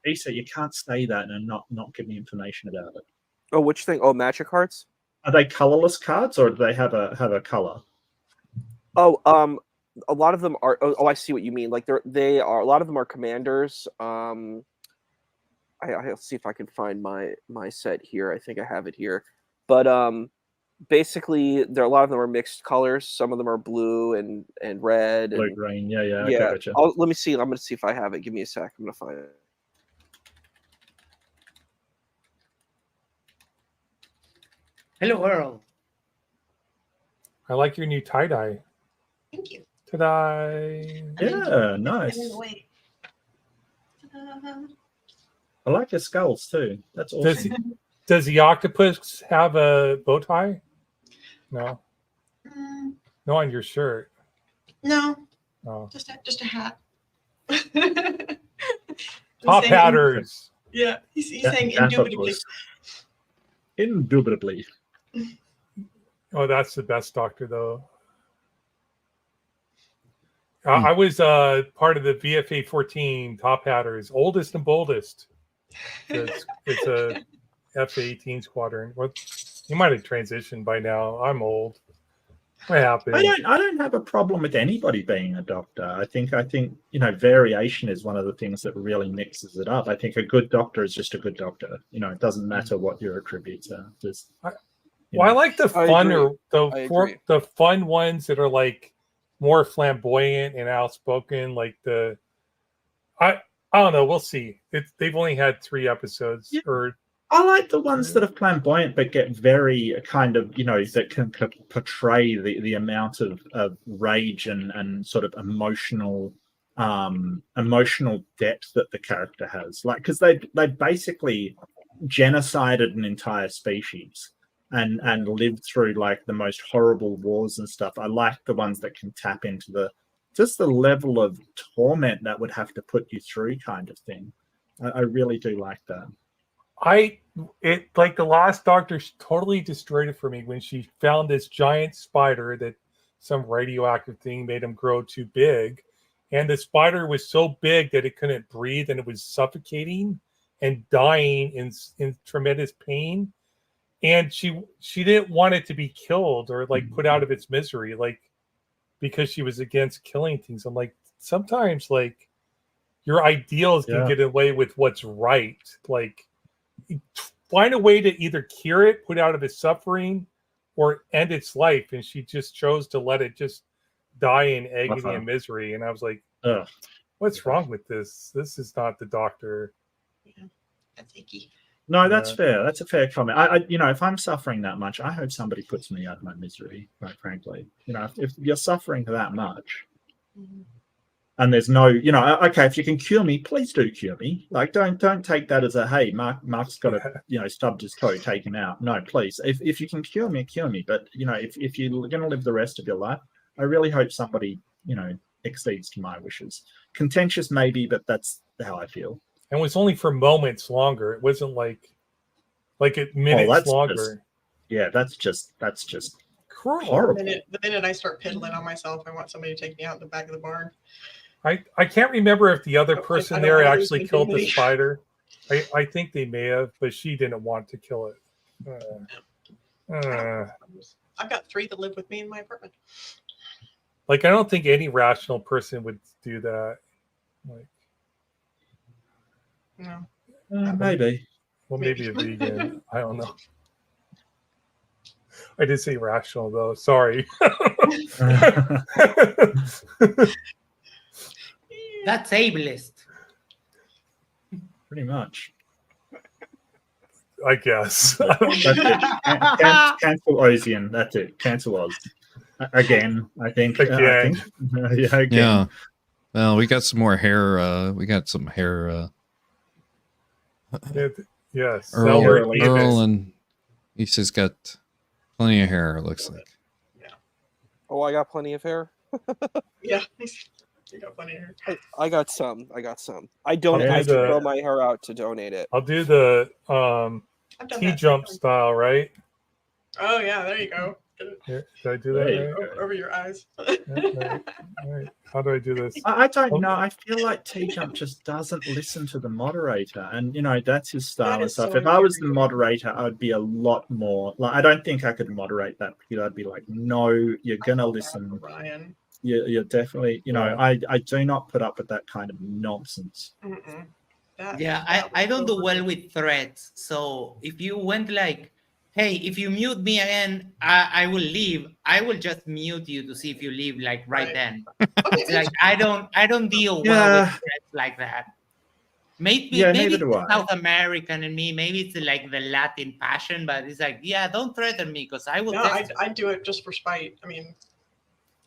Issa, you can't say that and not give me information about it. Oh, which thing? Oh, magic cards? Are they colorless cards or do they have a color? Oh, a lot of them are. Oh, I see what you mean. Like they are. A lot of them are commanders. I'll see if I can find my set here. I think I have it here. But basically, a lot of them are mixed colors. Some of them are blue and red. Blue, green. Yeah. Yeah. Okay, gotcha. Let me see. I'm going to see if I have it. Give me a sec. I'm going to find it. Hello, Earl. I like your new tie-dye. Thank you. Ta-da! Yeah, nice. I like your skulls too. That's awesome. Does the octopus have a bow tie? No. No on your shirt. No. Oh. Just a hat. Top hatters. Yeah, he's saying indubitably. Indubitably. Oh, that's the best Doctor, though. I was part of the VFA 14 Top Hatters, oldest and boldest. It's a FA-18 squadron. You might have transitioned by now. I'm old. What happened? I don't have a problem with anybody being a Doctor. I think variation is one of the things that really mixes it up. I think a good Doctor is just a good Doctor. It doesn't matter what your attributes are. I like the fun ones that are like more flamboyant and outspoken. Like I don't know. We'll see. They've only had 3 episodes. Yeah. I like the ones that are flamboyant but get very kind of that can portray the amount of rage and sort of emotional depth that the character has. Like because they basically genocided an entire species. And lived through like the most horrible wars and stuff. I like the ones that can tap into the level of torment that would have to put you through kind of thing. I really do like that. Like the last Doctor totally destroyed it for me when she found this giant spider that some radioactive thing made him grow too big. And the spider was so big that it couldn't breathe and it was suffocating and dying in tremendous pain. And she didn't want it to be killed or like put out of its misery, like because she was against killing things. I'm like, sometimes like your ideals can get away with what's right. Like find a way to either cure it, put out of its suffering, or end its life. And she just chose to let it just die in agony and misery. And I was like, what's wrong with this? This is not the Doctor. Yeah, that's icky. No, that's fair. That's a fair comment. If I'm suffering that much, I hope somebody puts me out of my misery, quite frankly. If you're suffering that much and there's no, okay, if you can cure me, please do cure me. Like, don't take that as a, hey, Mark's got to, stubbed his toe, take him out. No, please. If you can cure me, cure me. But, if you're going to live the rest of your life, I really hope somebody, exceeds to my wishes. Contentious maybe, but that's how I feel. And it was only for moments longer. It wasn't like minutes longer. That's just cruel. Horrible. The minute I start piddling on myself, I want somebody to take me out in the back of the barn. I can't remember if the other person there actually killed the spider. I think they may have, but she didn't want to kill it. I've got 3 that live with me in my apartment. Like, I don't think any rational person would do that. Like, No. Maybe. Well, maybe a vegan. I don't know. I did say rational though. Sorry. That's ableist. Pretty much. I guess. That's it. Cancel Ozian. That's it. Cancel Oz. Again, I think. Again. Yeah, again. Yeah. Well, we got some more hair. We got some hair. Yes. Earl and Issa's got plenty of hair, it looks like. Yeah. Oh, I got plenty of hair. Yeah. You got plenty of hair. I got some. I donate. I grow my hair out to donate it. I'll do the T-jump style, right? Oh yeah, there you go. Did I do that right? Over your eyes. Right. How do I do this? I don't know. I feel like T-Jump just doesn't listen to the moderator, and that's his style and stuff. So if I was the moderator, I'd be a lot more like. I don't think I could moderate that because I'd be like, no, you're gonna listen. Ryan. You're definitely. I do not put up with that kind of nonsense. I don't do well with threats. So if you went like, hey, if you mute me again, I will leave. I will just mute you to see if you leave like right then. It's like I don't deal well with threats like that. Maybe it's South American in me. Maybe it's like the Latin passion, but it's like, yeah, don't threaten me because I will. No, I do it just for spite. I mean.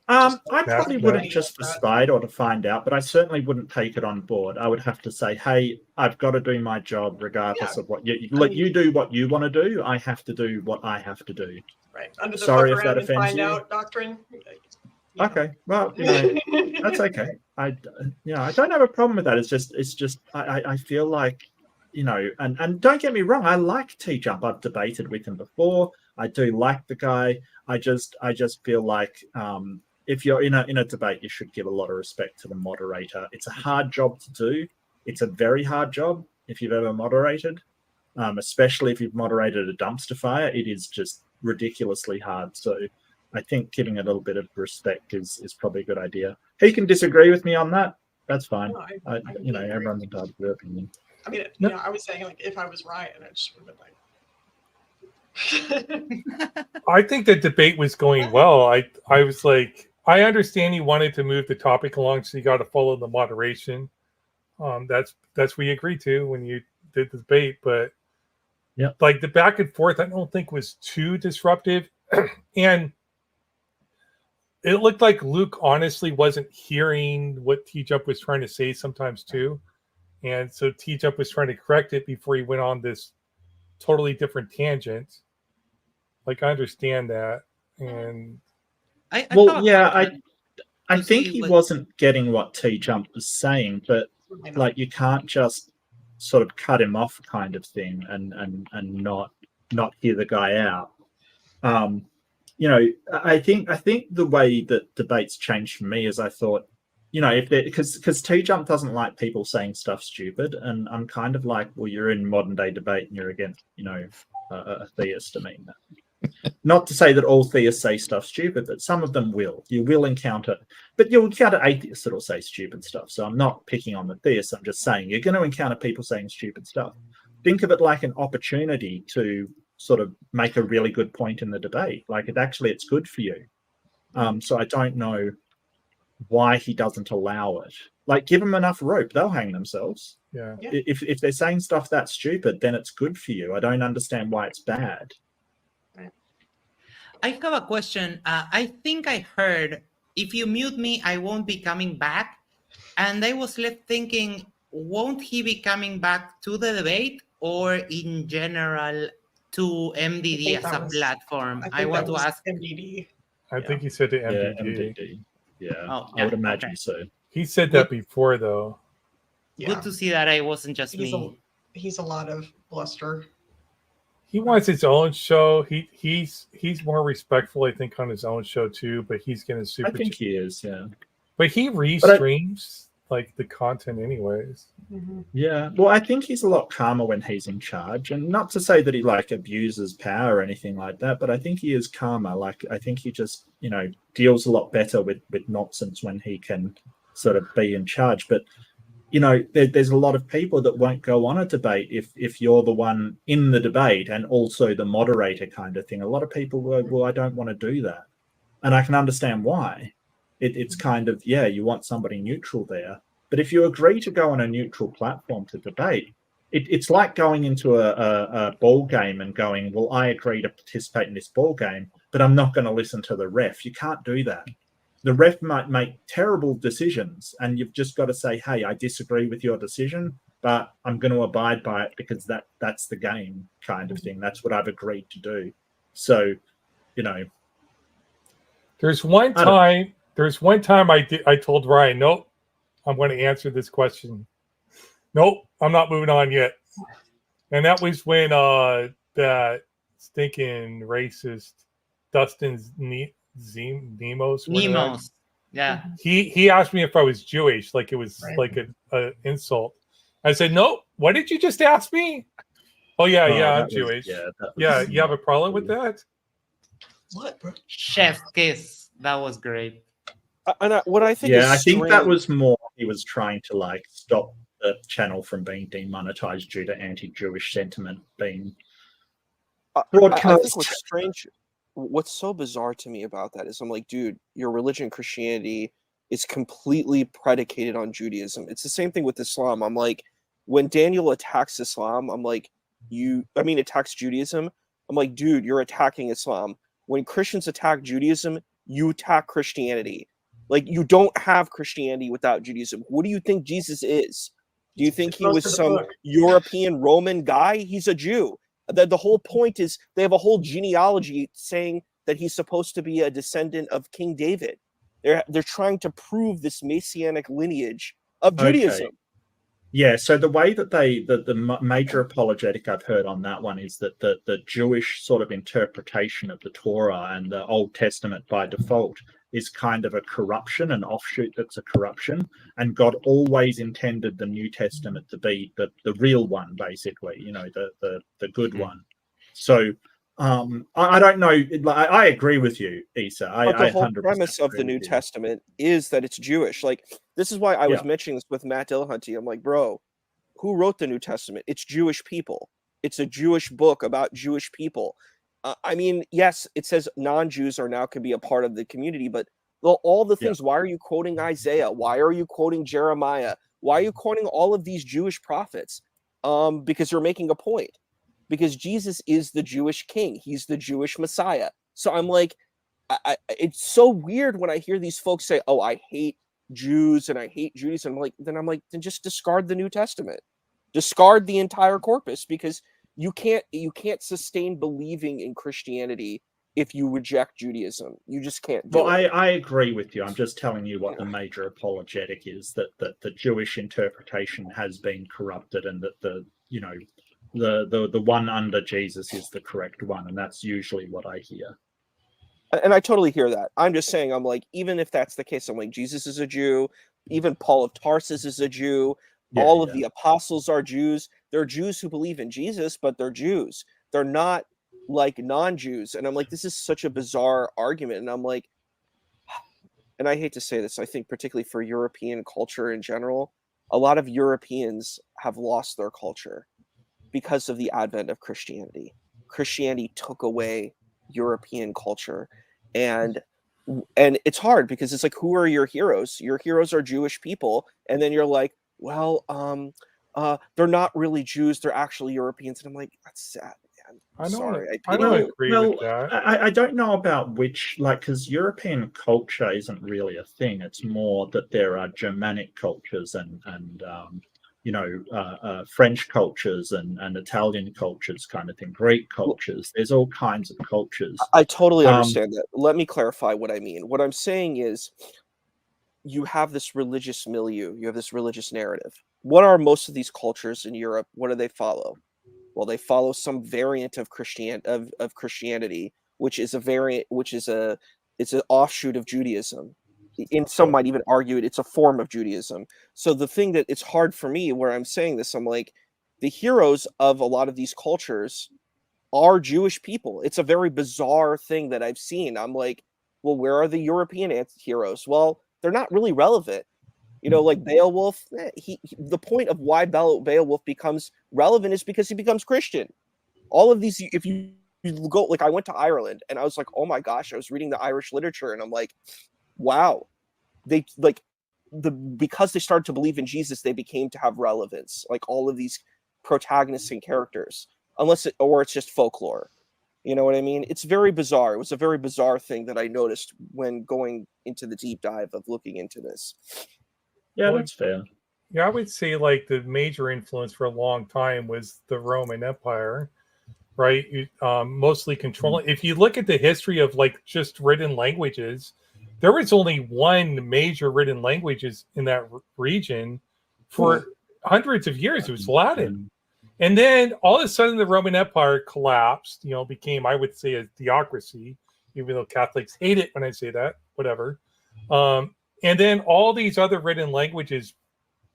I probably wouldn't just for spite or to find out, but I certainly wouldn't take it on board. I would have to say, hey, I've got to do my job regardless of what you do what you want to do. I have to do what I have to do. Right. Under the Sorry if that offends find you. Out doctrine. Okay. Well, that's okay. I don't have a problem with that. It's just I feel like, and don't get me wrong, I like T-Jump. I've debated with him before. I do like the guy. I just feel like if you're in a debate, you should give a lot of respect to the moderator. It's a hard job to do. It's a very hard job if you've ever moderated, especially if you've moderated a dumpster fire. It is just ridiculously hard. So I think giving a little bit of respect is probably a good idea. He can disagree with me on that. That's fine. No, everyone's entitled to their opinion. I mean, I was saying like if I was Ryan, I just would have been like. I think the debate was going well. I was like, I understand you wanted to move the topic along, so you got to follow the moderation. That's what we agreed to when you did the debate. But like the back and forth, I don't think was too disruptive, and it looked like Luke honestly wasn't hearing what T-Jump was trying to say sometimes too, and so T-Jump was trying to correct it before he went on this totally different tangent. Like I understand that, and I think he wasn't getting what T-Jump was saying, but like you can't just sort of cut him off, kind of thing, and not hear the guy out. I think the way that debates changed for me is I thought, because T-Jump doesn't like people saying stuff stupid, and I'm kind of like, well, you're in modern day debate and you're against, a theist. I mean, not to say that all theists say stuff stupid, but some of them will. You will encounter, but you'll encounter atheists that will say stupid stuff. So I'm not picking on the theists. I'm just saying you're going to encounter people saying stupid stuff. Think of it like an opportunity to sort of make a really good point in the debate. Like it's good for you. So I don't know why he doesn't allow it. Like, give them enough rope, they'll hang themselves. Yeah. If they're saying stuff that's stupid, then it's good for you. I don't understand why it's bad. I have a question. I think I heard, if you mute me, I won't be coming back. And I was left thinking, won't he be coming back to the debate or in general to MDD as a platform? I want to ask MDD. I think he said to MDD. Yeah, MDD. Yeah, I would imagine so. He said that before, though. Yeah. Good to see that I wasn't just me. He's a lot of bluster. He wants his own show. He's more respectful, I think, on his own show too. But he's getting super. I think he is, yeah. But he restreams like the content anyways. Yeah, well, I think he's a lot calmer when he's in charge, and not to say that he like abuses power or anything like that, but I think he is calmer. Like, I think he just, you know, deals a lot better with nonsense when he can sort of be in charge. But you know, there's a lot of people that won't go on a debate if you're the one in the debate and also the moderator kind of thing. A lot of people go, well, I don't want to do that, and I can understand why. It's kind of, yeah, you want somebody neutral there. But if you agree to go on a neutral platform to debate, it's like going into a ball game and going, well, I agree to participate in this ball game, but I'm not going to listen to the ref. You can't do that. The ref might make terrible decisions, and you've just got to say, hey, I disagree with your decision, but I'm going to abide by it because that's the game kind of thing. That's what I've agreed to do. So, you know. There's one time I told Ryan, nope, I'm going to answer this question. Nope, I'm not moving on yet. And that was when that stinking racist Dustin Nemos. Yeah. He asked me if I was Jewish, like it was like an insult. I said, nope. What did you just ask me? Oh yeah, I'm Jewish. Yeah, you have a problem with that? What, bro? Chef kiss. That was great. What I think, I think that was more he was trying to like stop the channel from being demonetized due to anti-Jewish sentiment being broadcast. I think what's strange, what's so bizarre to me about that is I'm like, dude, your religion, Christianity, is completely predicated on Judaism. It's the same thing with Islam. I'm like, when Daniel attacks Islam, I'm like, attacks Judaism. I'm like, dude, you're attacking Islam. When Christians attack Judaism, you attack Christianity. Like, you don't have Christianity without Judaism. What do you think Jesus is? Do you think he was some European Roman guy? He's a Jew. The whole point is they have a whole genealogy saying that he's supposed to be a descendant of King David. They're trying to prove this messianic lineage of Judaism. Okay. Yeah, so the way that the major apologetic I've heard on that one is that the Jewish sort of interpretation of the Torah and the Old Testament by default is kind of a corruption, an offshoot that's a corruption, and God always intended the New Testament to be the real one, basically, you know, the good one. So I don't know. I agree with you, Issa. But the whole premise of the New Testament is that it's Jewish. Like, this is why I was mentioning this with Matt Dillahunty. I'm like, bro, who wrote the New Testament? It's Jewish people. It's a Jewish book about Jewish people. I mean, yes, it says non-Jews are now can be a part of the community, but all the things, why are you quoting Isaiah? Why are you quoting Jeremiah? Why are you quoting all of these Jewish prophets? Because you're making a point. Because Jesus is the Jewish king. He's the Jewish Messiah. So I'm like, it's so weird when I hear these folks say, oh, I hate Jews and I hate Judaism. I'm like, then just discard the New Testament. Discard the entire corpus, because you can't sustain believing in Christianity if you reject Judaism. You just can't do it. I agree with you. I'm just telling you what the major apologetic is, that the Jewish interpretation has been corrupted, and that the one under Jesus is the correct one, and that's usually what I hear. And I totally hear that. I'm just saying, I'm like, even if that's the case, I'm like, Jesus is a Jew. Even Paul of Tarsus is a Jew. All of the apostles are Jews. They're Jews who believe in Jesus, but they're Jews. They're not like non-Jews. And I'm like, this is such a bizarre argument. And I'm like, and I hate to say this, I think particularly for European culture in general, a lot of Europeans have lost their culture because of the advent of Christianity. Christianity took away European culture, and it's hard because it's like, who are your heroes? Your heroes are Jewish people, and then you're like, well, they're not really Jews, they're actually Europeans, and I'm like, that's sad, man. I don't agree with that. I don't know about which, like, because European culture isn't really a thing. It's more that there are Germanic cultures and French cultures and Italian cultures, kind of thing, Greek cultures. There's all kinds of cultures. I totally understand that. Let me clarify what I mean. What I'm saying is, you have this religious milieu, you have this religious narrative. What are most of these cultures in Europe? What do they follow? Well, they follow some variant of Christianity, which is an offshoot of Judaism. and some might even argue it's a form of Judaism. So the thing that it's hard for me where I'm saying this, I'm like, the heroes of a lot of these cultures are Jewish people. It's a very bizarre thing that I've seen. I'm like, well, where are the European heroes? Well, they're not really relevant. Like Beowulf, the point of why Beowulf becomes relevant is because he becomes Christian. All of these, if you go, like, I went to Ireland and I was like, oh my gosh, I was reading the Irish literature and I'm like, wow, they because they started to believe in Jesus, they became to have relevance. Like all of these protagonists and characters, or it's just folklore. You know what I mean? It's very bizarre. It was a very bizarre thing that I noticed when going into the deep dive of looking into this. Yeah, that's fair. Yeah, I would say like the major influence for a long time was the Roman Empire, right? Mostly controlling. If you look at the history of like just written languages, there was only one major written languages in that region for hundreds of years. It was Latin. And then all of a sudden the Roman Empire collapsed, became, I would say, a theocracy, even though Catholics hate it when I say that, whatever. And then all these other written languages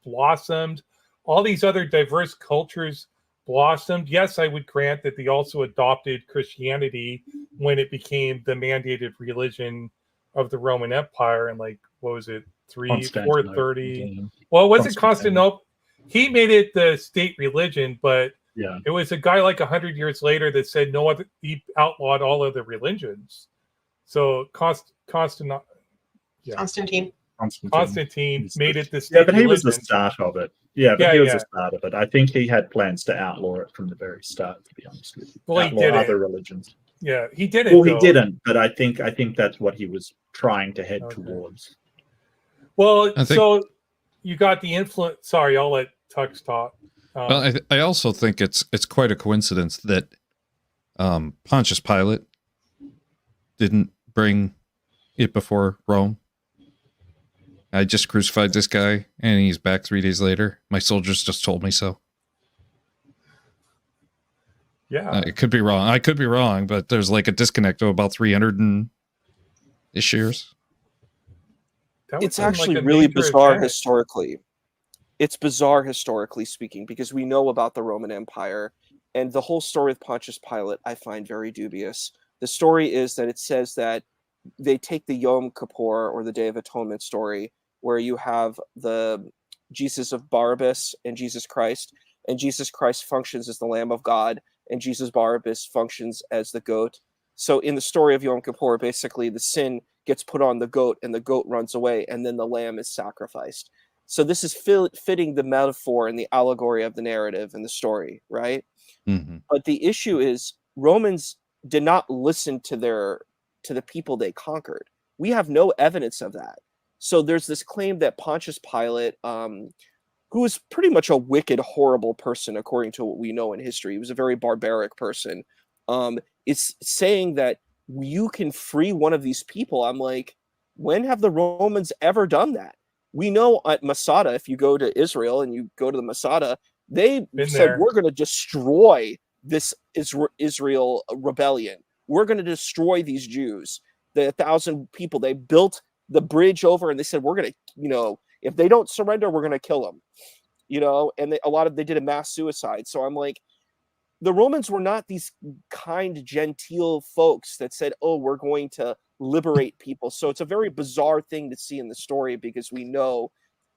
blossomed. All these other diverse cultures blossomed. Yes, I would grant that they also adopted Christianity when it became the mandated religion of the Roman Empire. And like, what was it, 430? Well, it wasn't Constantinople. He made it the state religion, but it was a guy like 100 years later that said no other. He outlawed all other religions. So Constantine made it the state. Yeah, but he religion. was the start of it. Yeah, but he was the start of it. I think he had plans to outlaw it from the very start, to be honest with you. Well, outlaw he did other it. religions. Yeah, he did it. Well, he didn't, but I think that's what he was trying to head towards. Well, so you got the influence. Sorry, I'll let Tux talk. Well, I also think it's quite a coincidence that Pontius Pilate didn't bring it before Rome. I just crucified this guy, and he's back 3 days later. My soldiers just told me so. Yeah, it could be wrong. I could be wrong, but there's like a disconnect of about 300-ish years. It's actually really bizarre historically. It's bizarre historically speaking, because we know about the Roman Empire, and the whole story of Pontius Pilate I find very dubious. The story is that it says that they take the Yom Kippur, or the Day of Atonement story, where you have the Jesus of Barabbas and Jesus Christ functions as the Lamb of God, and Jesus Barabbas functions as the goat. So in the story of Yom Kippur, basically the sin gets put on the goat and the goat runs away, and then the lamb is sacrificed. So this is fitting the metaphor and the allegory of the narrative and the story, right? Mm-hmm. But the issue is Romans did not listen to the people they conquered. We have no evidence of that. So there's this claim that Pontius Pilate, who was pretty much a wicked, horrible person, according to what we know in history, he was a very barbaric person, is saying that you can free one of these people. I'm like, when have the Romans ever done that? We know at Masada, if you go to Israel and you go to the Masada, they said, we're going to destroy this Israel rebellion. We're going to destroy these Jews. The 1,000 people, they built the bridge over, and they said, we're going to, if they don't surrender, we're going to kill them. And they did a mass suicide. So I'm like, the Romans were not these kind, genteel folks that said, oh, we're going to liberate people. So it's a very bizarre thing to see in the story, because we know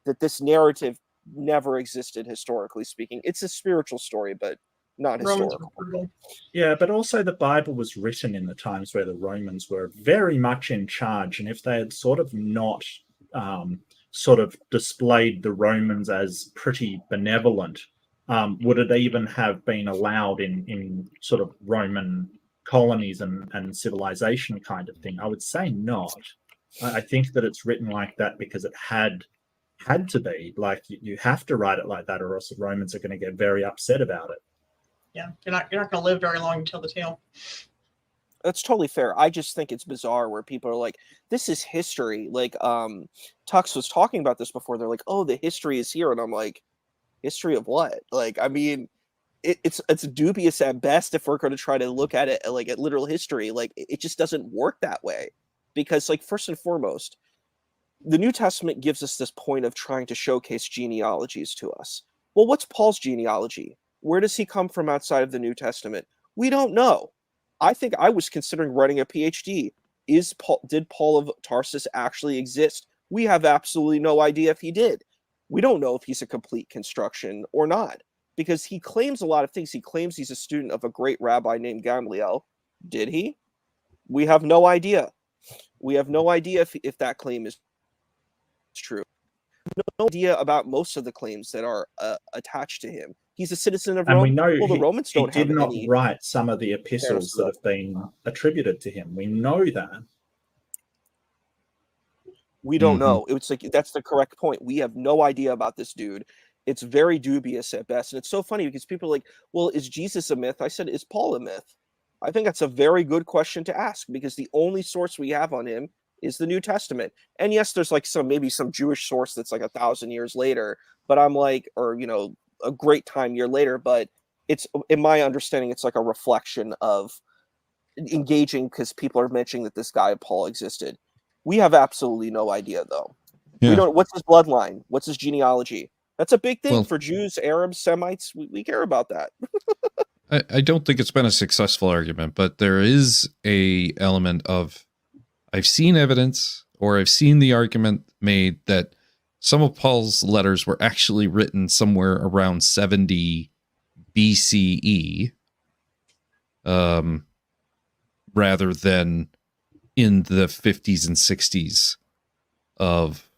that this narrative never existed, historically speaking. It's a spiritual story, but not historical. Yeah, but also the Bible was written in the times where the Romans were very much in charge. And if they had sort of not displayed the Romans as pretty benevolent, would it even have been allowed in sort of Roman colonies and civilization kind of thing? I would say not. I think that it's written like that because it had to be. Like, you have to write it like that, or else the Romans are going to get very upset about it. Yeah, you're not going to live very long to tell the tale. That's totally fair. I just think it's bizarre where people are like, this is history. Like, Tux was talking about this before. They're like, oh, the history is here. And I'm like, history of what? Like, I mean, it's dubious at best if we're going to try to look at it like at literal history. Like, it just doesn't work that way, because, like, first and foremost, the New Testament gives us this point of trying to showcase genealogies to us. Well, what's Paul's genealogy? Where does he come from outside of the New Testament? We don't know. I think I was considering writing a PhD. Did Paul of Tarsus actually exist? We have absolutely no idea if he did. We don't know if he's a complete construction or not, because he claims a lot of things. He claims he's a student of a great rabbi named Gamaliel. Did he? We have no idea. We have no idea if that claim is true. No idea about most of the claims that are attached to him. He's a citizen of Rome. And we know the Romans don't he did not write some of the epistles that have been attributed to him. We know that. We don't know. It's like, that's the correct point. We have no idea about this dude. It's very dubious at best. And it's so funny because people are like, well, is Jesus a myth? I said, is Paul a myth? I think that's a very good question to ask, because the only source we have on him is the New Testament. And yes, there's like maybe some Jewish source that's like 1,000 years later, but I'm like, or, you know, a great time year later, but it's, in my understanding, it's like a reflection of engaging because people are mentioning that this guy Paul existed. We have absolutely no idea, though. Yeah. We don't. What's his bloodline? What's his genealogy? That's a big thing for Jews, Arabs, Semites. We care about that. I don't think it's been a successful argument, but there is a element of, I've seen evidence, or I've seen the argument made that some of Paul's letters were actually written somewhere around 70 BCE, rather than in the 50s and 60s of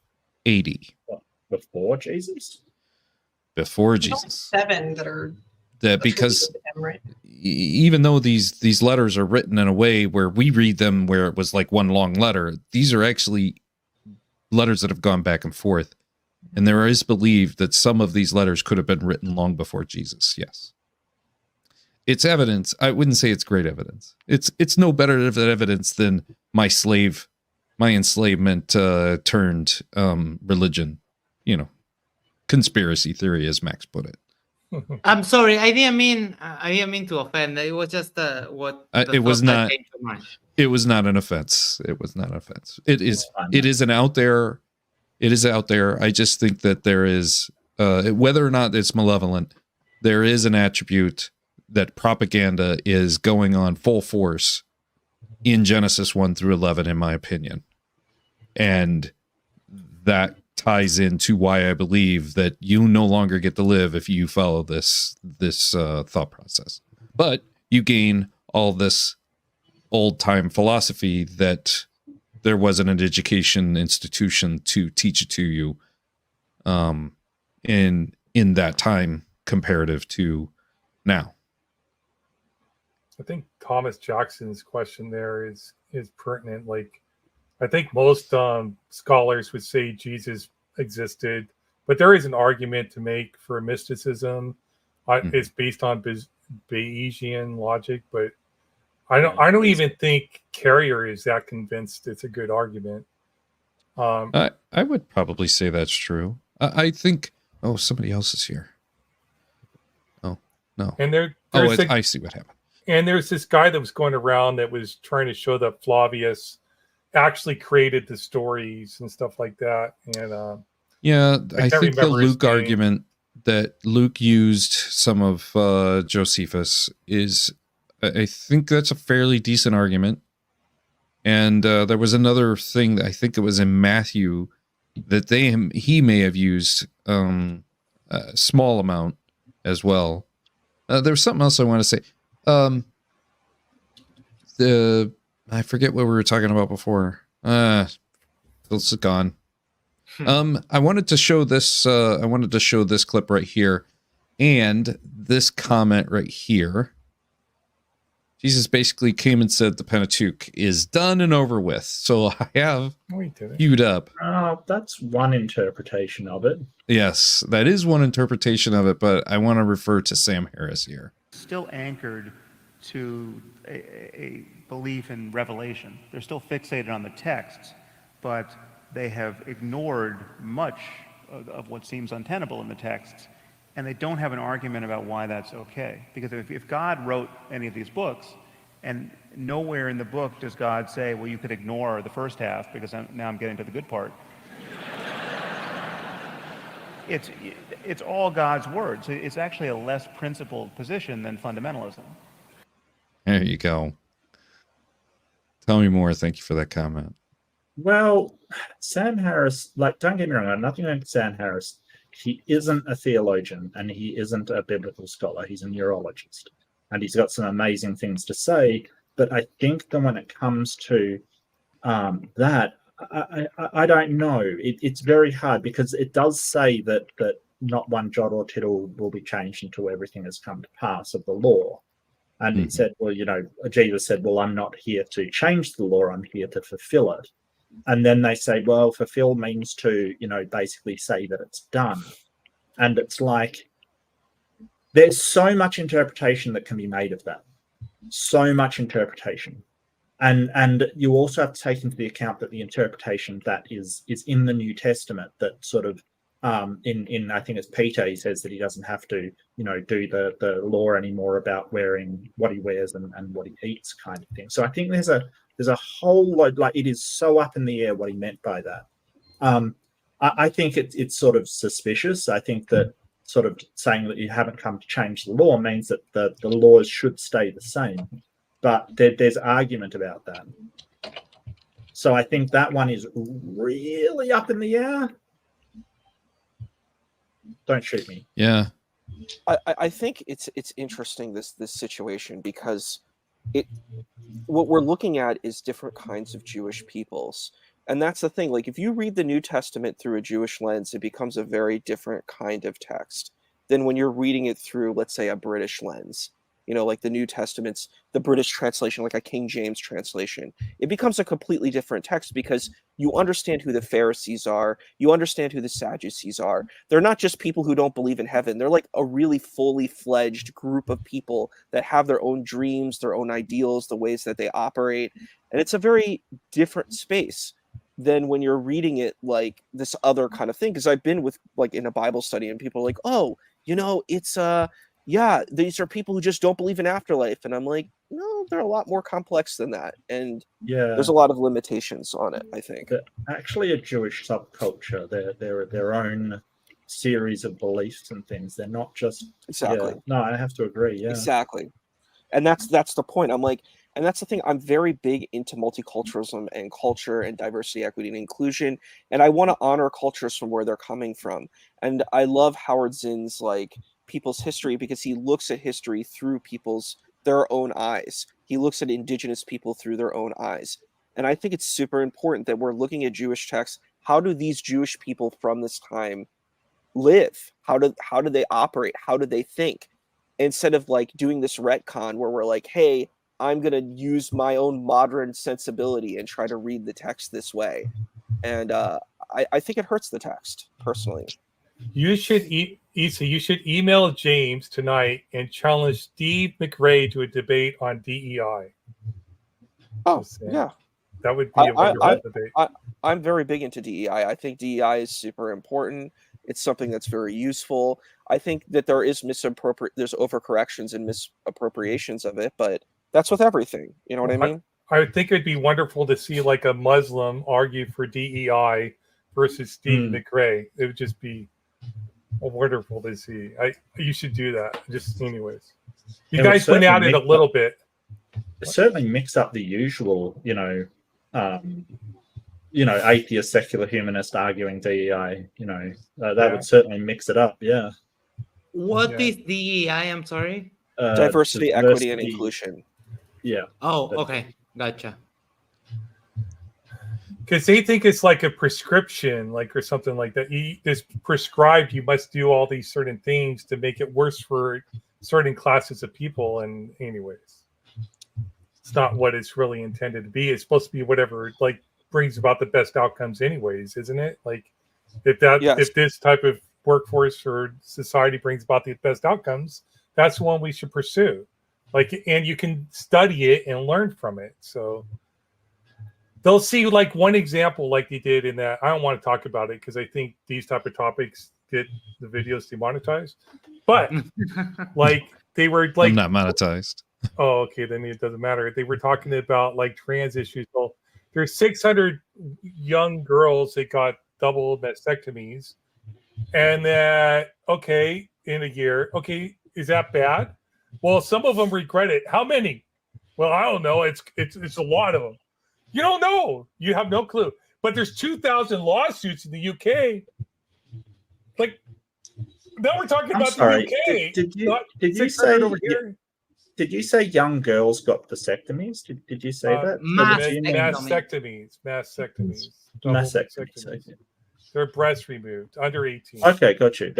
80. Before Jesus? Before Jesus. 7 that are... That because even though these letters are written in a way where we read them where it was like one long letter, these are actually letters that have gone back and forth. And there is believed that some of these letters could have been written long before Jesus. Yes. It's evidence. I wouldn't say it's great evidence. It's no better evidence than my enslavement turned religion, you know, conspiracy theory, as Max put it. I'm sorry, I didn't mean to offend. It was just what it was not. It was not an offense. It was not an offense. It is an out there. It is out there. I just think that there is, whether or not it's malevolent, there is an attribute that propaganda is going on full force in Genesis 1 through 11, in my opinion, and that ties into why I believe that you no longer get to live if you follow this thought process. But you gain all this old-time philosophy that there wasn't an education institution to teach it to you in that time comparative to now. I think Thomas Jackson's question there is pertinent. Like, I think most scholars would say Jesus existed, but there is an argument to make for mysticism. It's based on Bayesian logic, but I don't even think Carrier is that convinced it's a good argument. I would probably say that's true. I think. Oh, somebody else is here. Oh no. And I see what happened. And there's this guy that was going around that was trying to show that Flavius actually created the stories and stuff like that. And yeah, I think the Luke argument that Luke used some of Josephus is, I think that's a fairly decent argument. And there was another thing that I think it was in Matthew that he may have used a small amount as well. There's something else I want to say. I forget what we were talking about before. It's gone. I wanted to show this. I wanted to show this clip right here, and this comment right here. Jesus basically came and said the Pentateuch is done and over with. So I have queued up. That's one interpretation of it. Yes, that is one interpretation of it, but I want to refer to Sam Harris here. Still anchored to a belief in revelation. They're still fixated on the texts, but they have ignored much of what seems untenable in the texts, and they don't have an argument about why that's okay. Because if God wrote any of these books, and nowhere in the book does God say, well, you could ignore the first half because now I'm getting to the good part, It's all God's words. It's actually a less principled position than fundamentalism. There you go. Tell me more. Thank you for that comment. Well, Sam Harris, like, don't get me wrong, I'm nothing against Sam Harris. He isn't a theologian and he isn't a biblical scholar. He's a neurologist and he's got some amazing things to say. But I think that when it comes to that, I don't know. It's very hard because it does say that not one jot or tittle will be changed until everything has come to pass of the law. And it said, well, you know, Jesus said, well, I'm not here to change the law. I'm here to fulfill it. And then they say, well, fulfill means to, you know, basically say that it's done. And it's like, there's so much interpretation that can be made of that. So much interpretation. And you also have to take into the account that the interpretation that is in the New Testament that sort of, in I think it's Peter, he says that he doesn't have to, you know, do the law anymore about wearing what he wears and what he eats kind of thing. So I think there's a whole lot, like, it is so up in the air what he meant by that. I think it's sort of suspicious. I think that sort of saying that you haven't come to change the law means that the laws should stay the same. But there's argument about that. So I think that one is really up in the air. Don't shoot me. Yeah. I think it's interesting, this situation, because what we're looking at is different kinds of Jewish peoples. And that's the thing. Like, if you read the New Testament through a Jewish lens, it becomes a very different kind of text than when you're reading it through, let's say, a British lens. You know, like the New Testament's, the British translation, like a King James translation, it becomes a completely different text because you understand who the Pharisees are. You understand who the Sadducees are. They're not just people who don't believe in heaven. They're like a really fully fledged group of people that have their own dreams, their own ideals, the ways that they operate. And it's a very different space than when you're reading it like this other kind of thing. Because I've been with, like, in a Bible study and people are like, oh, you know, it's yeah, these are people who just don't believe in afterlife. And I'm like, no, they're a lot more complex than that. And yeah, there's a lot of limitations on it, I think. They're actually a Jewish subculture. They're their own series of beliefs and things. They're not just... Exactly. Yeah. No, I have to agree, yeah. Exactly. And that's the point. I'm like, and that's the thing. I'm very big into multiculturalism and culture and diversity, equity, and inclusion. And I want to honor cultures from where they're coming from. And I love Howard Zinn's, like, people's history, because he looks at history through their own eyes. He looks at indigenous people through their own eyes. And I think it's super important that we're looking at Jewish texts. How do these Jewish people from this time live? How do they operate? How do they think? Instead of, like, doing this retcon where we're like, hey, I'm going to use my own modern sensibility and try to read the text this way. And I think it hurts the text, personally. You should Issa, you should email James tonight and challenge Steve McRae to a debate on DEI. Oh, yeah. That would be a wonderful debate. I'm very big into DEI. I think DEI is super important. It's something that's very useful. I think that there is there's overcorrections and misappropriations of it, but that's with everything. You know what I mean? I would think it'd be wonderful to see, like, a Muslim argue for DEI versus Steve McRae. It would just be wonderful to see. You should do that. Just anyways, you guys went at it a little bit. Certainly mix up the usual, atheist, secular humanist arguing DEI. That would certainly mix it up. Yeah. What is DEI? I'm sorry. Diversity, equity, and inclusion. Yeah. Oh, okay, gotcha. Because they think it's like a prescription, like, or something like that. It's prescribed. You must do all these certain things to make it worse for certain classes of people. And anyways, it's not what it's really intended to be. It's supposed to be whatever, like, brings about the best outcomes, anyways, isn't it? Like, if this type of workforce or society brings about the best outcomes, that's the one we should pursue. Like, and you can study it and learn from it. So they'll see, like, one example, like they did in that. I don't want to talk about it because I think these type of topics get the videos demonetized. But like, they were like, I'm not monetized. Oh, okay, then it doesn't matter. They were talking about, like, trans issues. Well, there's 600 young girls that got double mastectomies, and that in a year, is that bad? Well, some of them regret it. How many? Well, I don't know. It's a lot of them. You don't know. You have no clue. But there's 2,000 lawsuits in the UK. Like, now we're talking about the UK. Did you say over here? Did you say young girls got vasectomies? Did you say that? Mastectomies. Their breasts removed under 18. Okay, got you.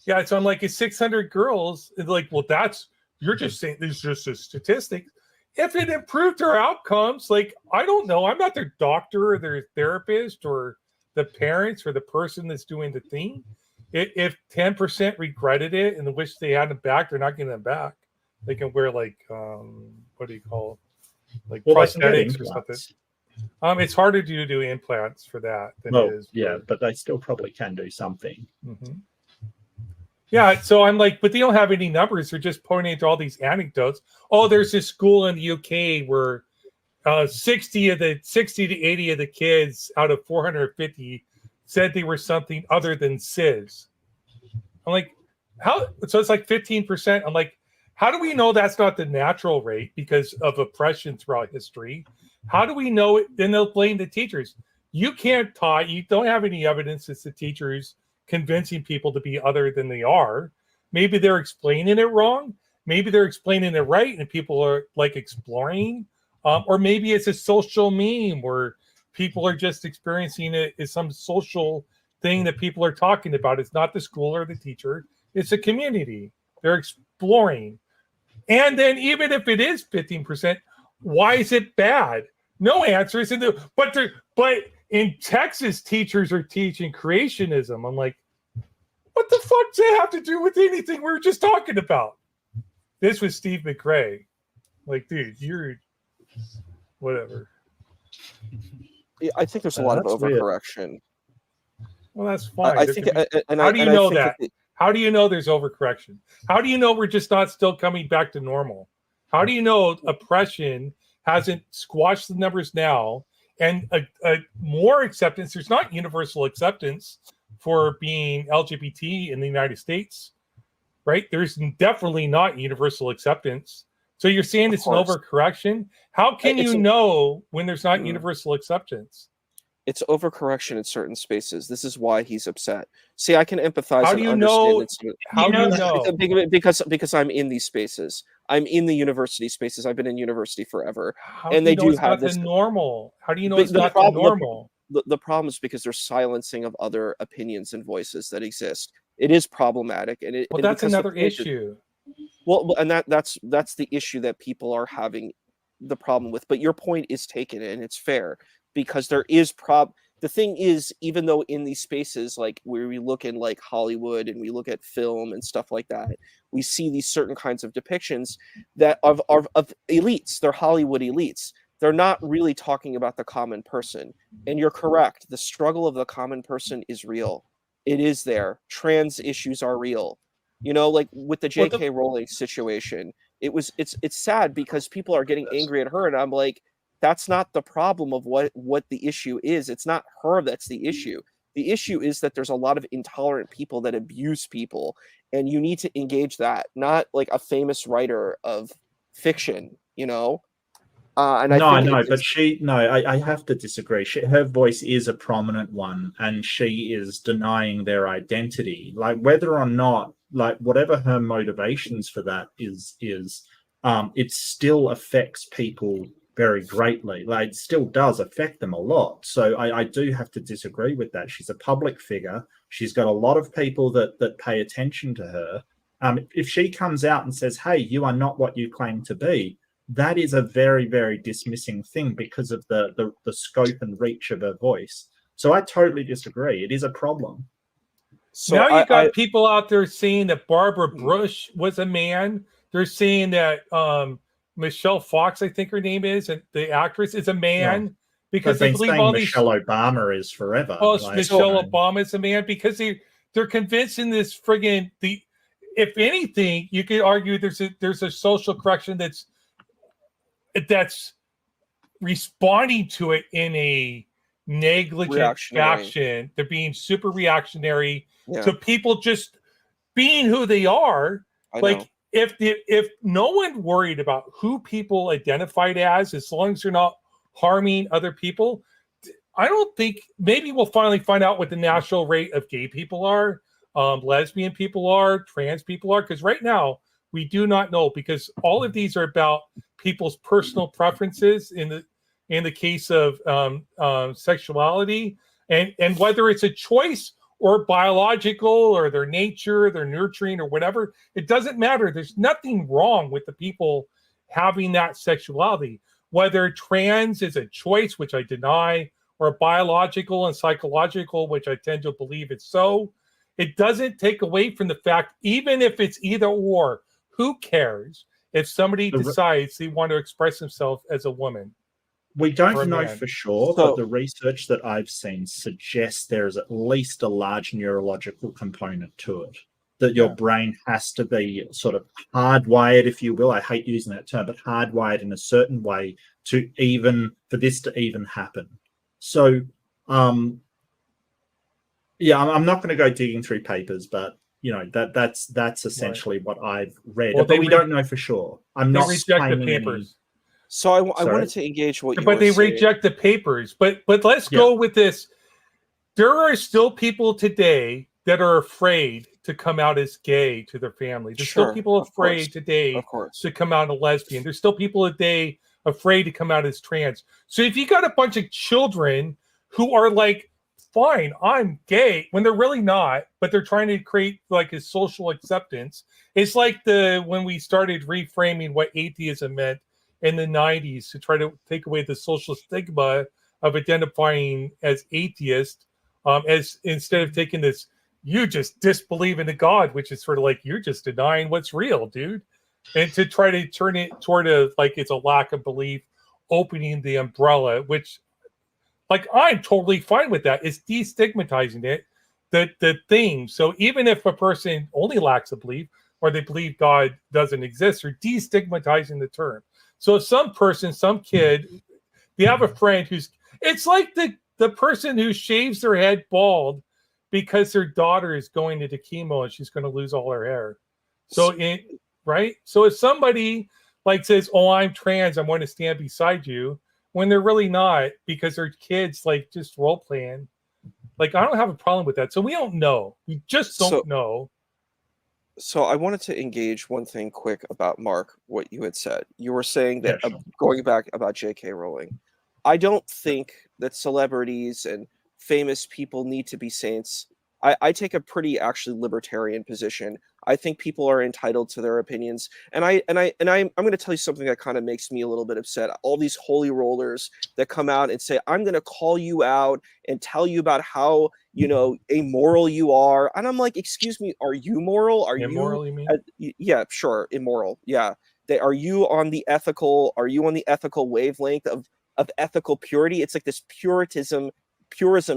Yeah, so I'm like, it's 600 girls. It's like, well, you're just saying there's just a statistic. If it improved their outcomes, like, I don't know. I'm not their doctor or their therapist or the parents or the person that's doing the thing. If 10% regretted it and wish they had them back, they're not getting them back. They can wear like what do you call like prosthetics or something. It's harder to do implants for that than it is. Yeah, but they still probably can do something. Mm-hmm. Yeah, so I'm like, but they don't have any numbers. They're just pointing to all these anecdotes. Oh, there's this school in the UK where 60 to 80 of the kids out of 450 said they were something other than cis. I'm like, how? So it's like 15%. I'm like, how do we know that's not the natural rate because of oppression throughout history? How do we know it? Then they'll blame the teachers. You can't talk. You don't have any evidence it's the teachers convincing people to be other than they are. Maybe they're explaining it wrong. Maybe they're explaining it right and people are like exploring. Or maybe it's a social meme where people are just experiencing it as some social thing that people are talking about. It's not the school or the teacher. It's a community. They're exploring. And then even if it is 15%, why is it bad? No answers. But in Texas, teachers are teaching creationism. I'm like, what the fuck does that have to do with anything we were just talking about? This was Steve McRae. Like, dude, you're whatever. Yeah, I think there's a lot of overcorrection. Weird. Well, that's fine. I think. How do you know that? How do you know there's overcorrection? How do you know we're just not still coming back to normal? How do you know oppression hasn't squashed the numbers now and a more acceptance? There's not universal acceptance for being LGBT in the United States, right? There's definitely not universal acceptance. So you're saying it's an overcorrection? How can you know when there's not universal acceptance? It's overcorrection in certain spaces. This is why he's upset. See, I can empathize. How do you know? How do you know? Because I'm in these spaces. I'm in the university spaces. I've been in university forever, and they do have this normal. How do you know it's not the normal? The problem is because there's silencing of other opinions and voices that exist. It is problematic, and that's another issue. Well, and that's the issue that people are having the problem with. But your point is taken, and it's fair. Because there is the thing is, even though in these spaces, like where we look in like Hollywood and we look at film and stuff like that, we see these certain kinds of depictions that of elites. They're Hollywood elites. They're not really talking about the common person. And you're correct. The struggle of the common person is real. It is there. Trans issues are real. You know, like with the J.K. Rowling situation, it's sad because people are getting angry at her, and I'm like, that's not the problem of what the issue is. It's not her that's the issue. The issue is that there's a lot of intolerant people that abuse people, and you need to engage that, not like a famous writer of fiction, you know? I have to disagree. Her voice is a prominent one, and she is denying their identity. Like whether or not, like whatever her motivations for that is, it still affects people very greatly. Like it still does affect them a lot. So I do have to disagree with that. She's a public figure. She's got a lot of people that pay attention to her. If she comes out and says, hey, you are not what you claim to be, that is a very, very dismissing thing because of the scope and reach of her voice. So I totally disagree. It is a problem. So now you got people out there saying that Barbara Bush was a man. They're saying that Michelle Fox, I think her name is, and the actress is a man because they believe all these. Michelle Obama is forever. Oh, Michelle Obama is a man because they're convinced in this friggin' If anything, you could argue there's a social correction that's responding to it in a negligent action. They're being super reactionary to people just being who they are. If no one worried about who people identified as long as they're not harming other people, I don't think, maybe we'll finally find out what the national rate of gay people are, lesbian people are, trans people are, because right now we do not know, because all of these are about people's personal preferences in the case of sexuality, and whether it's a choice or biological or their nature, their nurturing or whatever, it doesn't matter. There's nothing wrong with the people having that sexuality. Whether trans is a choice, which I deny, or biological and psychological, which I tend to believe it's so, it doesn't take away from the fact, even if it's either or, who cares if somebody decides they want to express themselves as a woman? We don't know for sure, but the research that I've seen suggests there is at least a large neurological component to it. That your brain has to be sort of hardwired, if you will. I hate using that term, but hardwired in a certain way for this to even happen. So, I'm not going to go digging through papers, but that's essentially what I've read. Well, but we don't know for sure. I'm not reject the papers. So I wanted to engage what you but they reject the papers. But let's go with this. There are still people today that are afraid to come out as gay to their family. There's still people afraid today to come out as lesbian. There's still people today afraid to come out as trans. So if you got a bunch of children who are like, fine, I'm gay, when they're really not, but they're trying to create like a social acceptance. It's like when we started reframing what atheism meant in the 90s to try to take away the social stigma of identifying as atheist, as instead of taking this, you just disbelieve in a God, which is sort of like, you're just denying what's real, dude. And to try to turn it toward like it's a lack of belief, opening the umbrella, which, like, I'm totally fine with that. It's destigmatizing it, the thing. So even if a person only lacks a belief, or they believe God doesn't exist, they're destigmatizing the term. So if some person, some kid, they have a friend it's like the person who shaves their head bald because their daughter is going into chemo and she's going to lose all her hair. So right? So if somebody like says, "Oh, I'm trans, I'm going to stand beside you," when they're really not, because their kids like just role playing, like, I don't have a problem with that. So we don't know. We just don't know. So I wanted to engage one thing quick about, Mark, what you had said. You were saying that going back about J.K. Rowling, I don't think that celebrities and famous people need to be saints. I take a pretty actually libertarian position. I think people are entitled to their opinions, and I'm going to tell you something that kind of makes me a little bit upset. All these holy rollers that come out and say, "I'm going to call you out and tell you about how immoral you are," and I'm like, "Excuse me, are you moral? Are immoral, you mean? Yeah, sure, immoral. Yeah, are you on the ethical? Are you on the ethical wavelength of ethical purity? It's like this purism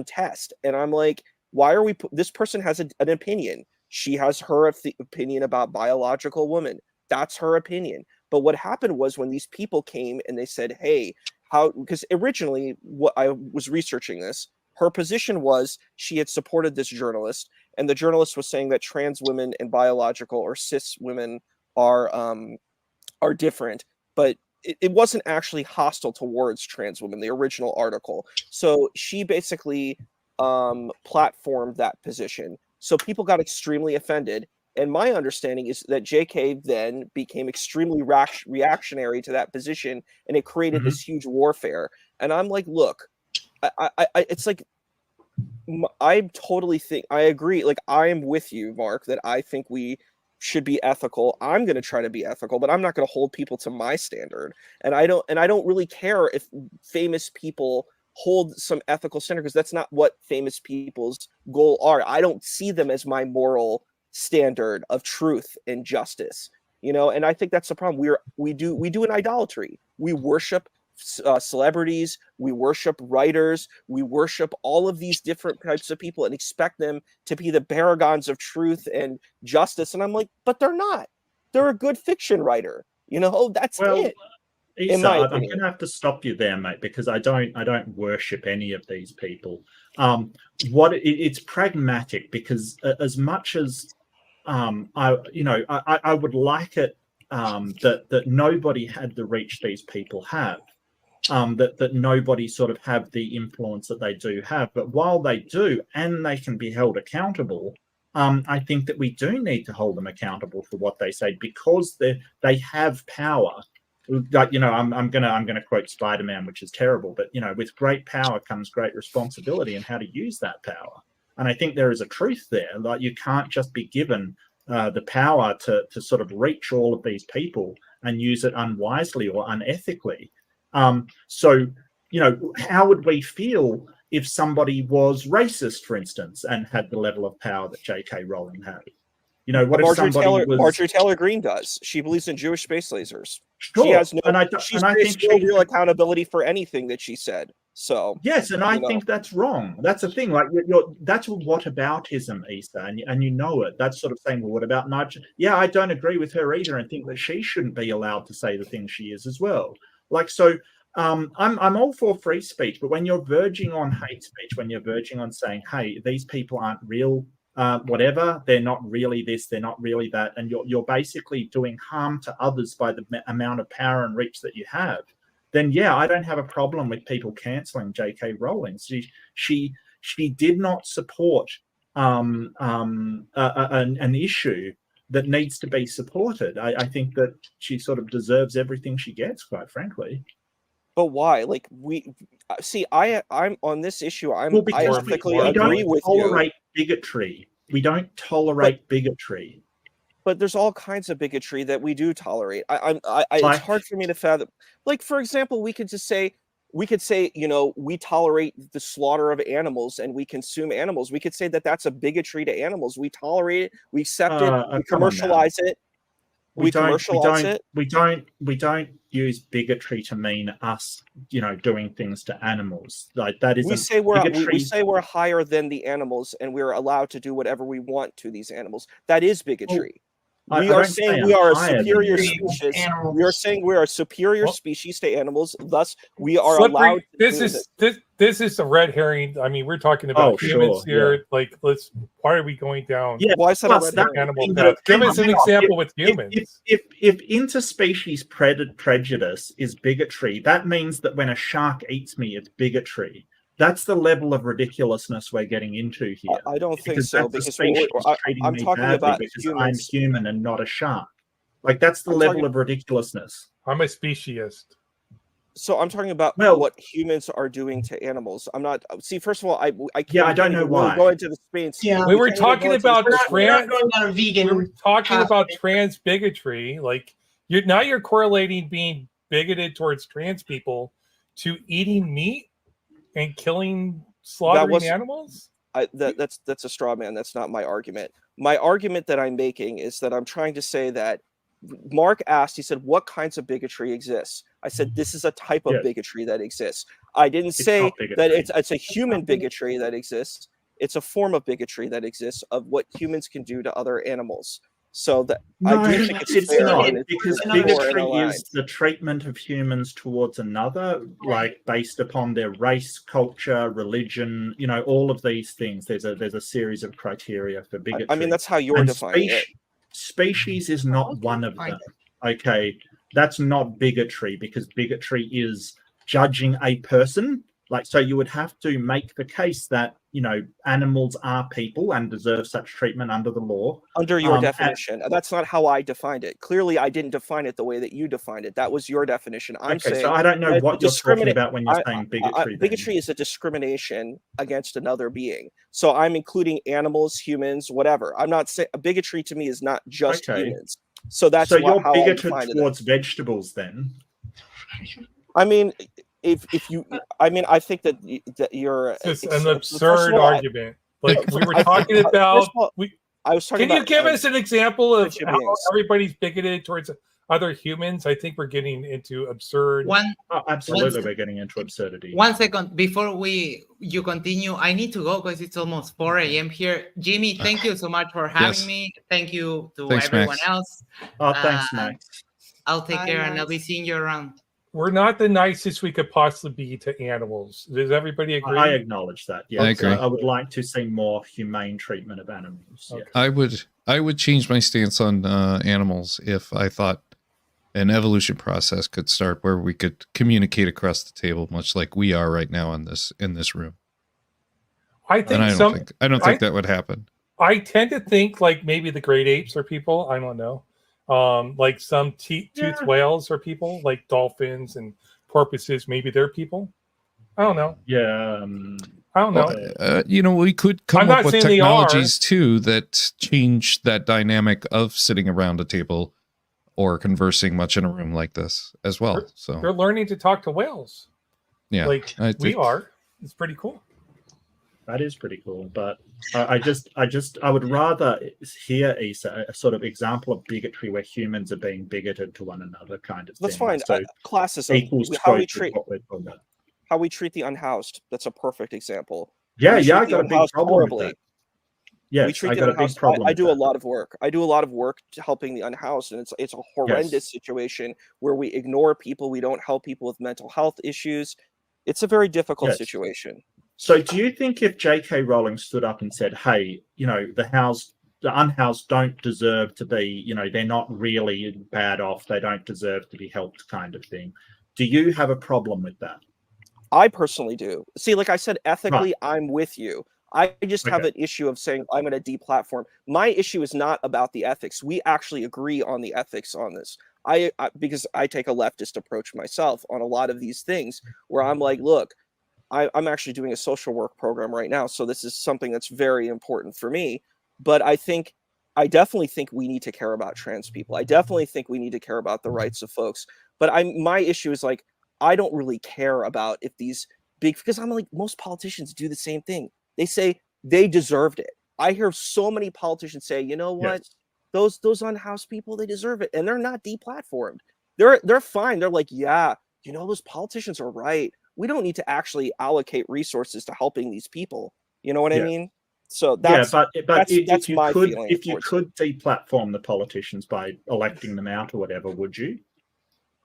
test, and I'm like, why are we? This person has an opinion. She has her opinion about biological women. That's her opinion. But what happened was when these people came and they said, "Hey, how?" Because originally, what I was researching this, her position was she had supported this journalist, and the journalist was saying that trans women and biological or cis women are different, but it wasn't actually hostile towards trans women, the original article. So she basically platformed that position. So people got extremely offended. And my understanding is that JK then became extremely reactionary to that position, and it created this huge warfare. And I'm like, look, it's like, I totally think, I agree. Like, I am with you, Mark, that I think we should be ethical. I'm going to try to be ethical, but I'm not going to hold people to my standard. And I don't really care if famous people hold some ethical standard, because that's not what famous people's goal are. I don't see them as my moral standard of truth and justice, and I think that's the problem. We do an idolatry. We worship celebrities, we worship writers, we worship all of these different types of people and expect them to be the paragons of truth and justice. And I'm like, but they're not. They're a good fiction writer. That's it. Issa, I'm going to have to stop you there, mate, because I don't worship any of these people. It's pragmatic, because as much as I would like it that nobody had the reach these people have, that nobody sort of have the influence that they do have. But while they do, and they can be held accountable, I think that we do need to hold them accountable for what they say, because they have power. Like, I'm gonna quote Spider-Man, which is terrible, but with great power comes great responsibility, and how to use that power. And I think there is a truth there. Like, you can't just be given the power to sort of reach all of these people and use it unwisely or unethically. So how would we feel if somebody was racist, for instance, and had the level of power that J.K. Rowling had? What if somebody was... Marjorie Taylor Greene does. She believes in Jewish space lasers. Sure. She has no, and I think no real accountability for anything that she said. So yes, and I think that's wrong. That's the thing. Like, that's whataboutism, Issa, and you know it. That's sort of saying, well, what about Nigel? Yeah, I don't agree with her either, and think that she shouldn't be allowed to say the things she is as well. Like, so I'm all for free speech, but when you're verging on hate speech, when you're verging on saying, hey, these people aren't real, whatever, they're not really this, they're not really that, and you're basically doing harm to others by the amount of power and reach that you have, then yeah, I don't have a problem with people cancelling J.K. Rowling. She did not support an issue that needs to be supported. I think that she sort of deserves everything she gets, quite frankly. But why? Like, I'm on this issue. I ethically we agree with you. We don't tolerate bigotry. We don't tolerate bigotry. But there's all kinds of bigotry that we do tolerate. It's hard for me to fathom. Like, for example, we could say, we tolerate the slaughter of animals and we consume animals. We could say that that's a bigotry to animals. We tolerate it. We accept it. We commercialize it. We don't use bigotry to mean us, doing things to animals. Like, that is. We say we're higher than the animals and we're allowed to do whatever we want to these animals. That is bigotry. We are saying we are a superior species. We are saying we are a superior species to animals. Thus, we are allowed. This is a red herring. I mean, we're talking about humans here. Yeah. Like, why are we going down? Yeah, why is that a red herring? Animal path? Give us an example with humans. If interspecies prejudice is bigotry, that means that when a shark eats me, it's bigotry. That's the level of ridiculousness we're getting into here. I don't think so, because I'm talking about humans. I'm human and not a shark. Like, that's the level of ridiculousness. I'm a speciesist. So I'm talking about what humans are doing to animals. I'm not. See, first of all, I can't. Yeah, I don't know why. Go into the space. Yeah, we were talking about trans. Vegan. We were talking about trans bigotry. Like, you're correlating being bigoted towards trans people to eating meat and slaughtering animals? That's a straw man. That's not my argument. My argument that I'm making is that I'm trying to say that Mark asked, he said, what kinds of bigotry exists? I said, this is a type of bigotry that exists. I didn't say that it's a human bigotry that exists. It's a form of bigotry that exists of what humans can do to other animals. So that I do think it's not, because bigotry is the treatment of humans towards another, like, based upon their race, culture, religion, all of these things. There's a series of criteria for bigotry. I mean, that's how you're defining it. Species is not one of them. Okay, that's not bigotry, because bigotry is judging a person. Like, so you would have to make the case that, animals are people and deserve such treatment under the law. Under your definition. That's not how I defined it. Clearly, I didn't define it the way that you defined it. That was your definition. I'm saying. So I don't know what you're talking about when you're saying bigotry. Bigotry is a discrimination against another being. So I'm including animals, humans, whatever. I'm not saying bigotry to me is not just humans. So that's you're bigoted towards vegetables then. I mean, I think that you're. It's an absurd argument. Like, we were talking about. Can you give us an example of how everybody's bigoted towards other humans? I think we're getting into absurd. Absolutely, we're getting into absurdity. 1 second before you continue. I need to go because it's almost 4 a.m. here. Jimmy, thank you so much for having me. Thank you to everyone else. Thanks, Max. I'll take care, and I'll be seeing you around. We're not the nicest we could possibly be to animals. Does everybody agree? I acknowledge that. Yeah, I agree. I would like to see more humane treatment of animals. Okay. Yeah. I would change my stance on animals if I thought an evolution process could start where we could communicate across the table, much like we are right now in this room. I think I don't think that would happen. I tend to think like maybe the great apes are people. I don't know. Like some toothed whales are people, like dolphins and porpoises. Maybe they're people. I don't know. Yeah. I don't know. We could come up with technologies too that change that dynamic of sitting around a table or conversing much in a room like this as well. So they're learning to talk to whales. Yeah, like we are. It's pretty cool. That is pretty cool, but I would rather hear, Issa, a sort of example of bigotry where humans are being bigoted to one another, kind of. That's thing. fine. So classism. How we treat the unhoused. That's a perfect example. Yeah, I got a big problem with that. Yeah, I got a big problem. I do a lot of work. I do a lot of work helping the unhoused, and it's a horrendous situation where we ignore people. We don't help people with mental health issues. It's a very difficult situation. So do you think if J.K. Rowling stood up and said, hey, the unhoused don't deserve to be, they're not really bad off, they don't deserve to be helped kind of thing, do you have a problem with that? I personally do. See, like I said, ethically, I'm with you. I just have an issue of saying I'm going to deplatform. My issue is not about the ethics. We actually agree on the ethics on this. Because I take a leftist approach myself on a lot of these things where I'm like, look, I'm actually doing a social work program right now, so this is something that's very important for me. But I definitely think we need to care about trans people. I definitely think we need to care about the rights of folks. But my issue is like, I don't really care about if these because I'm like, most politicians do the same thing. They say they deserved it. I hear so many politicians say, you know what, those unhoused people, they deserve it, and they're not deplatformed. They're fine. They're like, yeah, those politicians are right. We don't need to actually allocate resources to helping these people. You know what I mean? So that's my feeling. If you could deplatform the politicians by electing them out or whatever, would you?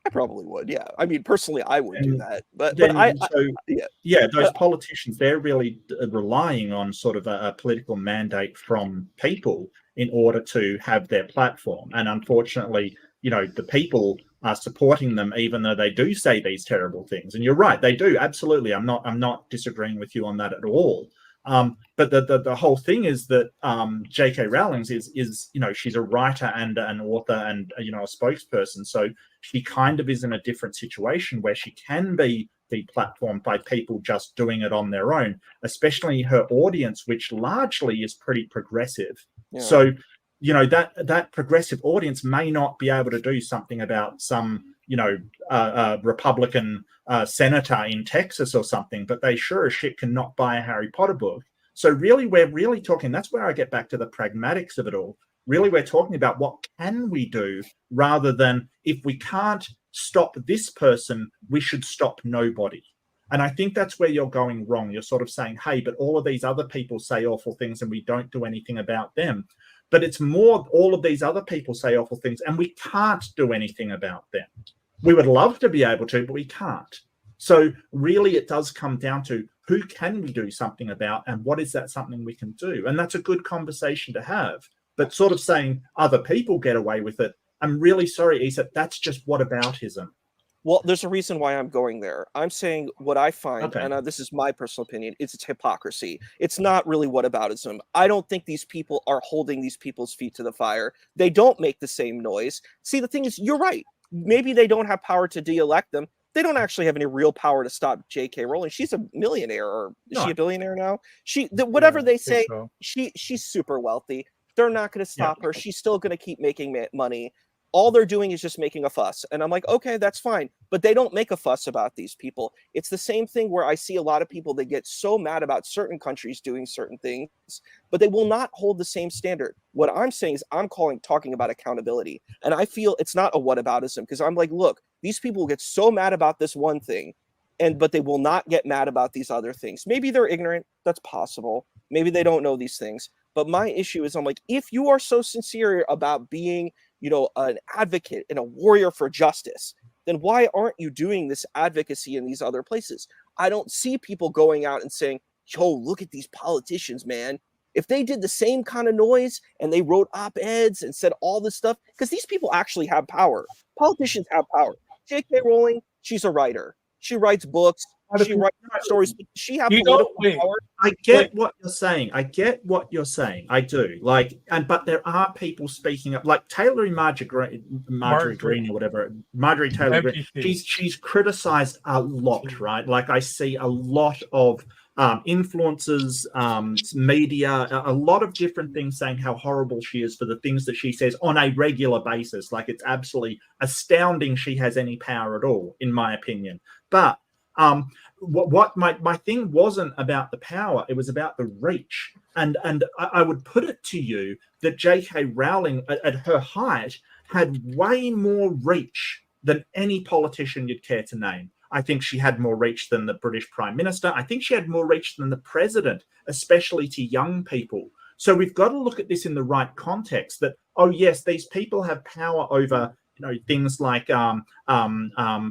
I probably would. Yeah. I mean, personally, I would do that. But those politicians, they're really relying on sort of a political mandate from people in order to have their platform. And unfortunately, the people are supporting them, even though they do say these terrible things. And you're right, they do. Absolutely. I'm not disagreeing with you on that at all. But the whole thing is that J.K. Rowling is she's a writer and an author and a spokesperson. So she kind of is in a different situation where she can be deplatformed by people just doing it on their own, especially her audience, which largely is pretty progressive. Yeah. So that progressive audience may not be able to do something about some Republican senator in Texas or something, but they sure as shit cannot buy a Harry Potter book. So really, we're really talking, that's where I get back to the pragmatics of it all. Really, we're talking about what can we do rather than if we can't stop this person, we should stop nobody. And I think that's where you're going wrong. You're sort of saying, hey, but all of these other people say awful things and we don't do anything about them. But it's more all of these other people say awful things and we can't do anything about them. We would love to be able to, but we can't. So really, it does come down to who can we do something about and what is that something we can do? And that's a good conversation to have. But sort of saying other people get away with it, I'm really sorry, Issa, that's just whataboutism. Well, there's a reason why I'm going there. I'm saying what I find, and this is my personal opinion, it's hypocrisy. It's not really whataboutism. I don't think these people are holding these people's feet to the fire. They don't make the same noise. See, the thing is, you're right. Maybe they don't have power to de-elect them. They don't actually have any real power to stop J.K. Rowling. She's a millionaire, or is she a billionaire now? Whatever they say, she's super wealthy. They're not going to stop her. She's still going to keep making money. All they're doing is just making a fuss. And I'm like, okay, that's fine. But they don't make a fuss about these people. It's the same thing where I see a lot of people, they get so mad about certain countries doing certain things, but they will not hold the same standard. What I'm saying is I'm talking about accountability. And I feel it's not a whataboutism, because I'm like, look, these people get so mad about this one thing, but they will not get mad about these other things. Maybe they're ignorant. That's possible. Maybe they don't know these things. But my issue is I'm like, if you are so sincere about being, an advocate and a warrior for justice, then why aren't you doing this advocacy in these other places? I don't see people going out and saying, yo, look at these politicians, man. If they did the same kind of noise and they wrote op-eds and said all this stuff, because these people actually have power. Politicians have power. J.K. Rowling, she's a writer. She writes books. She writes stories. She has political power. I get what you're saying. I get what you're saying. I do. But there are people speaking up, like Marjorie Green or whatever. Marjorie Taylor Greene. She's criticized a lot, right? Like I see a lot of influencers, media, a lot of different things saying how horrible she is for the things that she says on a regular basis. Like it's absolutely astounding she has any power at all, in my opinion. But what my thing wasn't about the power, it was about the reach. And I would put it to you that J.K. Rowling at her height had way more reach than any politician you'd care to name. I think she had more reach than the British Prime Minister. I think she had more reach than the president, especially to young people. So we've got to look at this in the right context that, oh, yes, these people have power over things like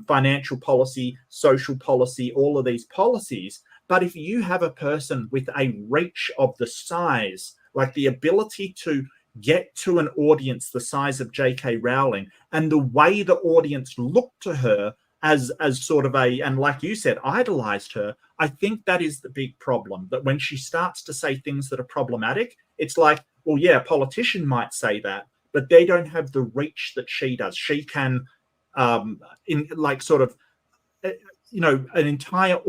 financial policy, social policy, all of these policies. But if you have a person with a reach of the size, like the ability to get to an audience the size of J.K. Rowling, and the way the audience looked to her as sort of and like you said, idolized her, I think that is the big problem, that when she starts to say things that are problematic, it's like, well, yeah, a politician might say that, but they don't have the reach that she does. She can, an entire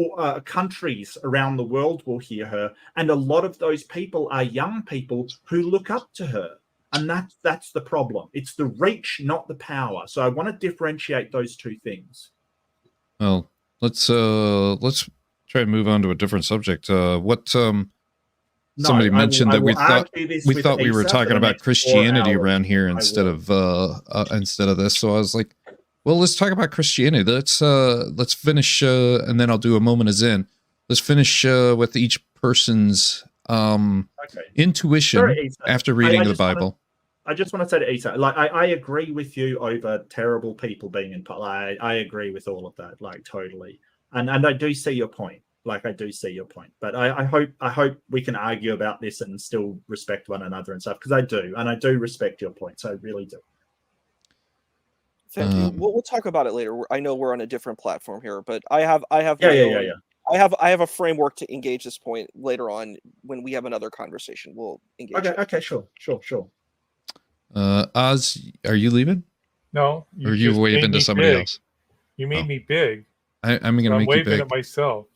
countries around the world will hear her, and a lot of those people are young people who look up to her, and that's the problem. It's the reach, not the power. So I want to differentiate those two things. Well, let's try and move on to a different subject. Somebody mentioned that we thought we were talking about Christianity around here instead of this. So I was like, well, let's talk about Christianity. Let's finish, and then I'll do a moment of Zen. Let's finish with each person's intuition after reading the Bible. I just want to say to Issa, like I agree with you over terrible people being in power. I agree with all of that, like totally. And I do see your point. Like I do see your point. But I hope we can argue about this and still respect one another and stuff, because I do, and I do respect your point. So I really do. Thank you. We'll talk about it later. I know we're on a different platform here, but I have I have a framework to engage this point later on when we have another conversation. We'll engage. Okay, sure. Oz, are you leaving? No. Or you waving to somebody else? You made me big. I'm going to make you big. Waving at myself.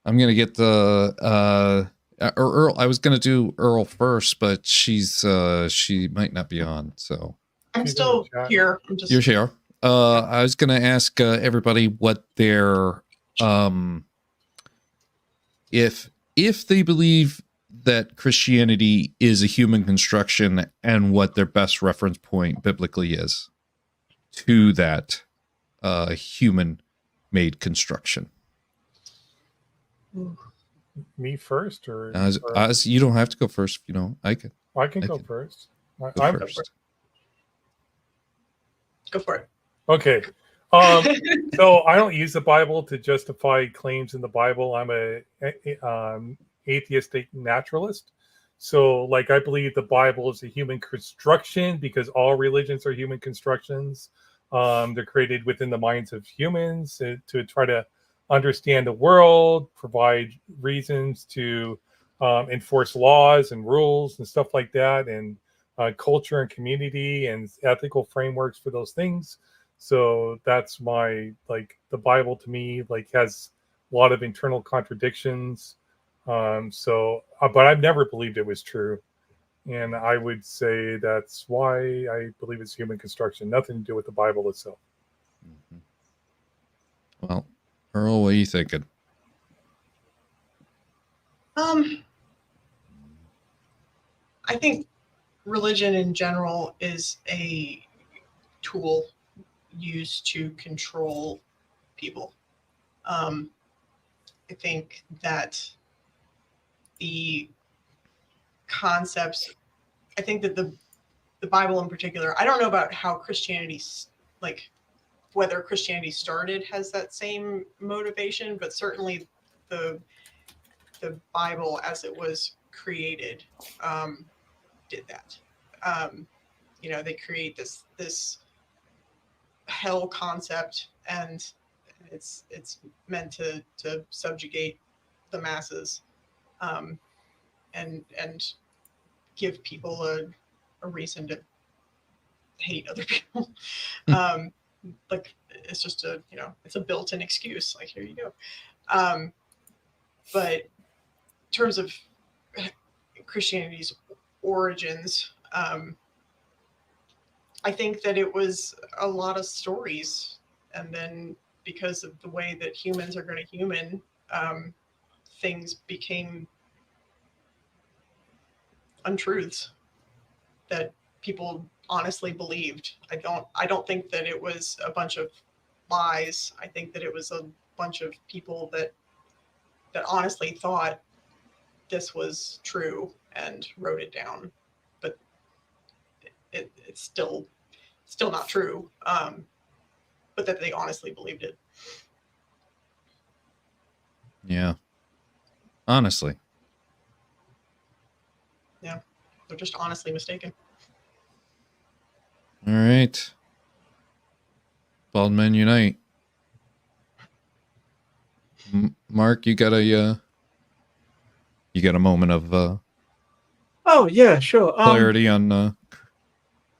I'm going to get the Earl. I was going to do Earl first, but she might not be on. So I'm still here. You're here. I was going to ask everybody what their if they believe that Christianity is a human construction, and what their best reference point biblically is to that human-made construction. Me first, or as you don't have to go first. I can. I can go first. I'm first. Go for it. Okay. So I don't use the Bible to justify claims in the Bible. I'm a atheistic naturalist. So like I believe the Bible is a human construction because all religions are human constructions. They're created within the minds of humans to try to understand the world, provide reasons to enforce laws and rules and stuff like that, and culture and community and ethical frameworks for those things. So that's my, like, the Bible to me, like, has a lot of internal contradictions. But I've never believed it was true. And I would say that's why I believe it's human construction. Nothing to do with the Bible itself. Mm-hmm. Well, Earl, what are you thinking? I think religion in general is a tool used to control people. I think that the concepts, the Bible in particular, I don't know about how Christianity like whether Christianity started has that same motivation, but certainly the Bible as it was created did that. You know, they create this hell concept, and it's meant to subjugate the masses, and give people a reason to hate other people. Like it's just a, you know, it's a built-in excuse. Like, here you go. But in terms of Christianity's origins, I think that it was a lot of stories, and then because of the way that humans are going to human, things became untruths that people honestly believed. I don't think that it was a bunch of lies. I think that it was a bunch of people that honestly thought this was true and wrote it down, but it's still not true. But that they honestly believed it. Yeah. Honestly. Yeah. They're just honestly mistaken. All right. Bald Men Unite. Mark, you got a moment of oh yeah, sure. Clarity on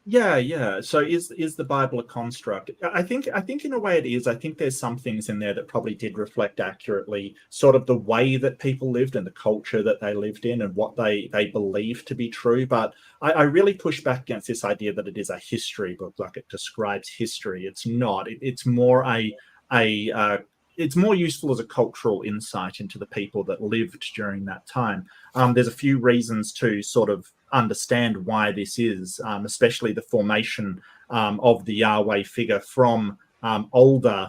Yeah. So is the Bible a construct? I think in a way it is. I think there's some things in there that probably did reflect accurately sort of the way that people lived and the culture that they lived in and what they believed to be true. But I really push back against this idea that it is a history book, like it describes history. It's not. It's more it's more useful as a cultural insight into the people that lived during that time. There's a few reasons to sort of understand why this is, especially the formation of the Yahweh figure from older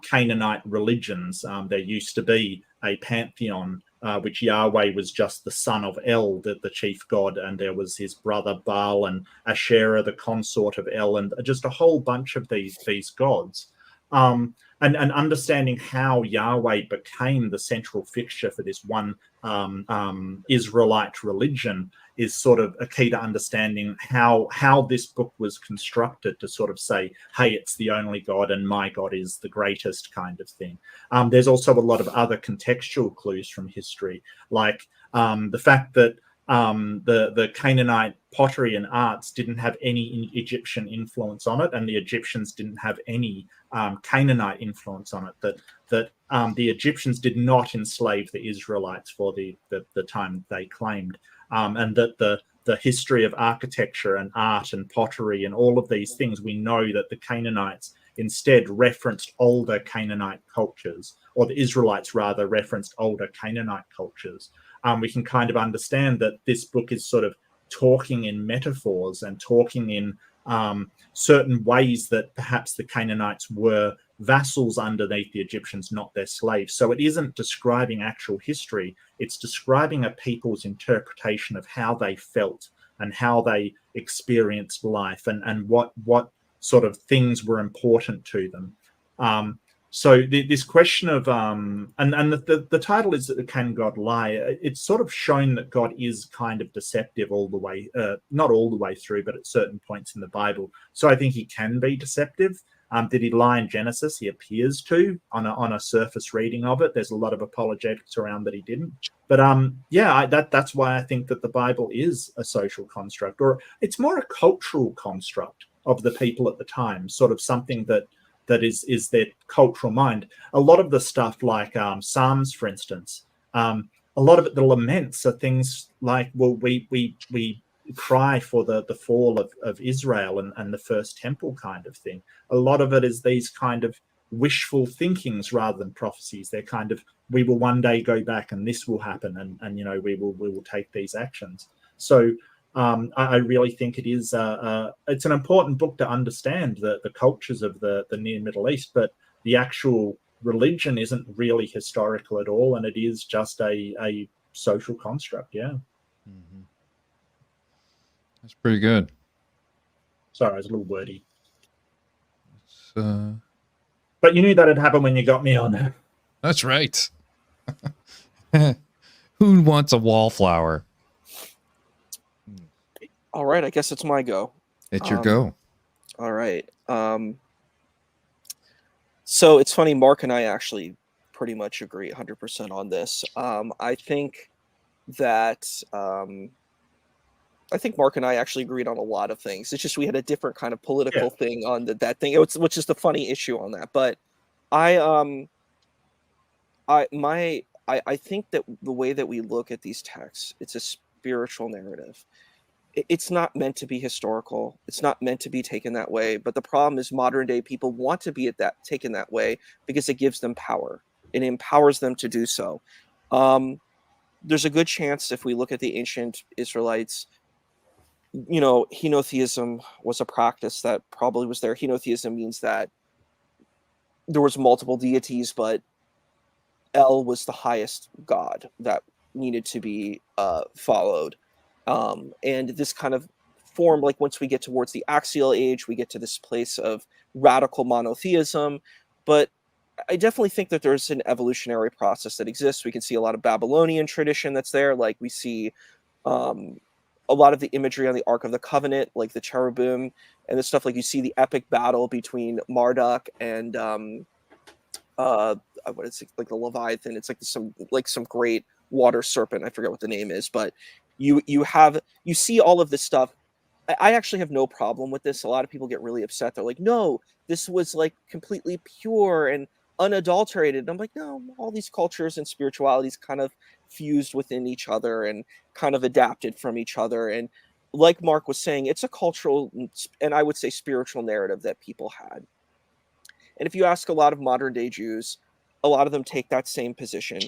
Canaanite religions. There used to be a pantheon, which Yahweh was just the son of El, the chief god, and there was his brother Baal and Asherah, the consort of El, and just a whole bunch of these gods. And understanding how Yahweh became the central fixture for this one Israelite religion is sort of a key to understanding how this book was constructed to sort of say, hey, it's the only God and my God is the greatest kind of thing. There's also a lot of other contextual clues from history, like the fact that the Canaanite pottery and arts didn't have any Egyptian influence on it, and the Egyptians didn't have any Canaanite influence on it. That the Egyptians did not enslave the Israelites for the time they claimed, and that the history of architecture and art and pottery and all of these things, we know that the Canaanites instead referenced older Canaanite cultures, or the Israelites rather referenced older Canaanite cultures. We can kind of understand that this book is sort of talking in metaphors and talking in certain ways that perhaps the Canaanites were vassals underneath the Egyptians, not their slaves. So it isn't describing actual history. It's describing a people's interpretation of how they felt and how they experienced life and what sort of things were important to them. So this question of and the title is Can God Lie? It's sort of shown that God is kind of deceptive all the way, not all the way through, but at certain points in the Bible. So I think he can be deceptive. Did he lie in Genesis? He appears to on a surface reading of it. There's a lot of apologetics around that he didn't. But that's why I think that the Bible is a social construct, or it's more a cultural construct of the people at the time, sort of something that is their cultural mind. A lot of the stuff like Psalms, for instance, a lot of it, the laments are things like, well, we cry for the fall of Israel and the first temple kind of thing. A lot of it is these kind of wishful thinkings rather than prophecies. They're kind of, we will one day go back and this will happen and you know, we will take these actions. So I really think it is it's an important book to understand the cultures of the near Middle East, but the actual religion isn't really historical at all, and it is just a social construct. Yeah. Mm-hmm. That's pretty good. Sorry, I was a little wordy. But you knew that had happened when you got me on. That's right. Who wants a wallflower? All right, I guess it's my go. It's your go. All right. So it's funny, Mark and I actually pretty much agree 100% on this. I think that Mark and I actually agreed on a lot of things. It's just we had a different kind of political thing on that thing, which is the funny issue on that. But I think that the way that we look at these texts, it's a spiritual narrative. It's not meant to be historical. It's not meant to be taken that way. But the problem is modern day people want to be taken that way because it gives them power. It empowers them to do so. There's a good chance if we look at the ancient Israelites, henotheism was a practice that probably was there. Henotheism means that there was multiple deities, but El was the highest god that needed to be followed. And this kind of form, like once we get towards the axial age, we get to this place of radical monotheism. But I definitely think that there's an evolutionary process that exists. We can see a lot of Babylonian tradition that's there. Like we see a lot of the imagery on the Ark of the Covenant, like the cherubim and the stuff. Like you see the epic battle between Marduk and what is it, like the Leviathan. It's like some great water serpent. I forget what the name is, but you see all of this stuff. I actually have no problem with this. A lot of people get really upset. They're like, no, this was like completely pure and unadulterated. And I'm like, no, all these cultures and spiritualities kind of fused within each other and kind of adapted from each other. And like Mark was saying, it's a cultural and I would say spiritual narrative that people had. And if you ask a lot of modern day Jews, a lot of them take that same position.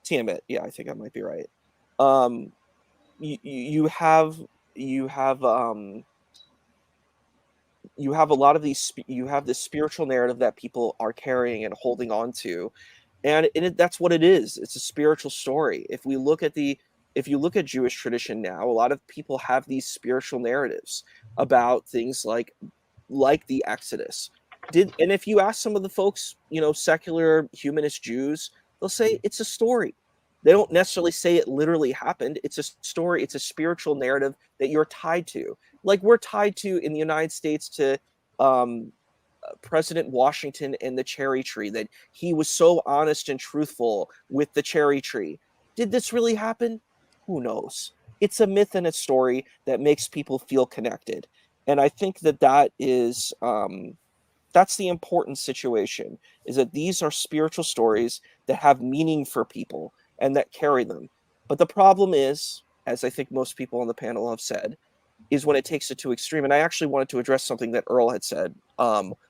Damn it. Yeah, I think I might be right. You have a lot of these. You have this spiritual narrative that people are carrying and holding on to, and that's what it is. It's a spiritual story. If you look at Jewish tradition now, a lot of people have these spiritual narratives about things like the Exodus. And if you ask some of the folks, secular humanist Jews, they'll say it's a story. They don't necessarily say it literally happened. It's a story. It's a spiritual narrative that you're tied to. Like we're tied to in the United States to President Washington and the cherry tree, that he was so honest and truthful with the cherry tree. Did this really happen? Who knows? It's a myth and a story that makes people feel connected. And I think that is that's the important situation, is that these are spiritual stories that have meaning for people and that carry them. But the problem is, as I think most people on the panel have said, is when it takes it to extreme. And I actually wanted to address something that Earl had said,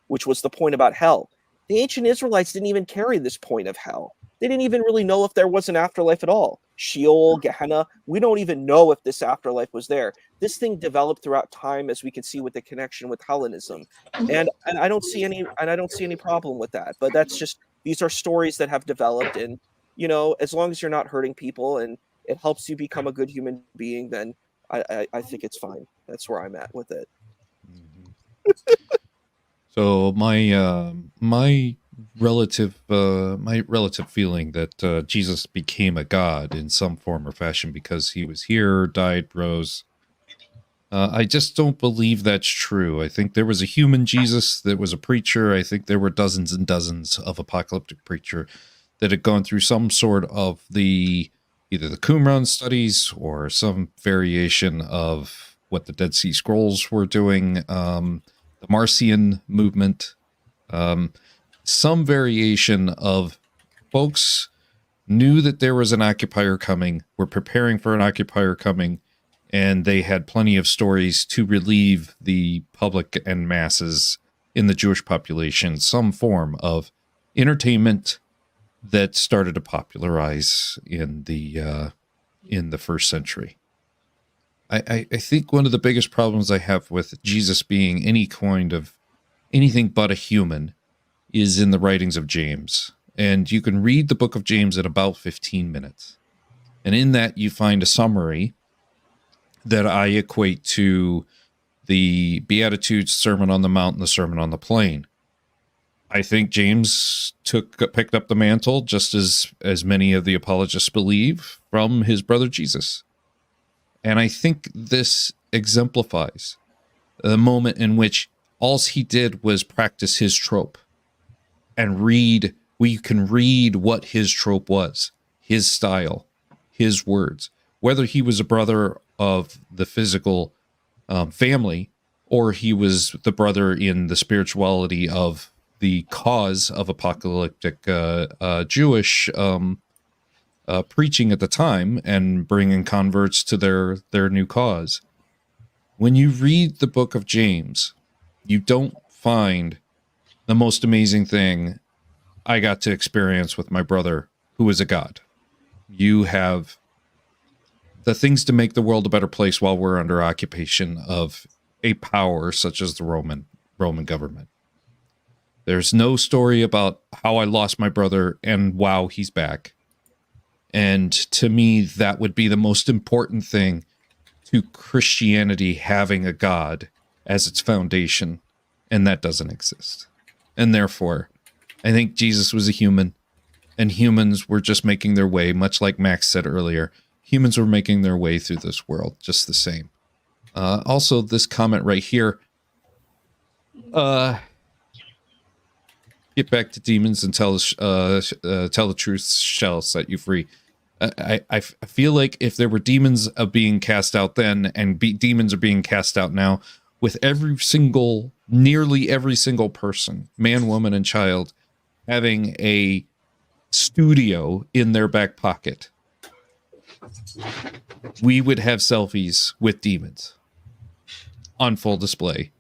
which was the point about hell. The ancient Israelites didn't even carry this point of hell. They didn't even really know if there was an afterlife at all. Sheol, Gehenna, we don't even know if this afterlife was there. This thing developed throughout time, as we can see with the connection with Hellenism. And I don't see any problem with that. But that's just, these are stories that have developed, and as long as you're not hurting people and it helps you become a good human being, then I think it's fine. That's where I'm at with it. So my relative feeling that Jesus became a god in some form or fashion because he was here, died, rose. I just don't believe that's true. I think there was a human Jesus that was a preacher. I think there were dozens and dozens of apocalyptic preacher that had gone through some sort of either the Qumran studies or some variation of what the Dead Sea Scrolls were doing, the Marcion movement, some variation of folks knew that there was an occupier coming, were preparing for an occupier coming, and they had plenty of stories to relieve the public and masses in the Jewish population, some form of entertainment that started to popularize in the first century. I think one of the biggest problems I have with Jesus being any kind of anything but a human is in the writings of James. And you can read the book of James in about 15 minutes. And in that you find a summary that I equate to the Beatitudes, Sermon on the Mount, and the Sermon on the Plain. I think James picked up the mantle, just as many of the apologists believe, from his brother Jesus. And I think this exemplifies the moment in which all he did was practice his trope and read. We can read what his trope was, his style, his words, whether he was a brother of the physical family or he was the brother in the spirituality of the cause of apocalyptic Jewish preaching at the time and bringing converts to their new cause. When you read the book of James, you don't find the most amazing thing I got to experience with my brother, who is a god. You have the things to make the world a better place while we're under occupation of a power such as the Roman government. There's no story about how I lost my brother and wow, he's back. And to me, that would be the most important thing to Christianity, having a God as its foundation, and that doesn't exist. And therefore, I think Jesus was a human, and humans were just making their way, much like Max said earlier. Humans were making their way through this world just the same. Also, this comment right here. Get back to demons and tell the truth shall set you free. I feel like if there were demons being cast out then and demons are being cast out now, with nearly every single person, man, woman, and child, having a studio in their back pocket, we would have selfies with demons on full display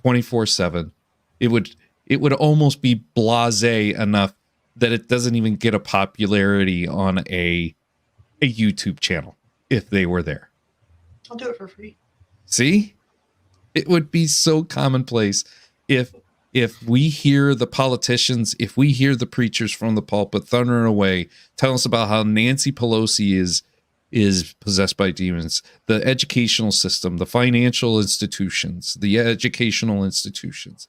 24/7. It would almost be blasé enough that it doesn't even get a popularity on a YouTube channel if they were there. I'll do it for free. See? It would be so commonplace if we hear the politicians, if we hear the preachers from the pulpit thundering away, telling us about how Nancy Pelosi is possessed by demons, the educational system, the financial institutions, the educational institutions,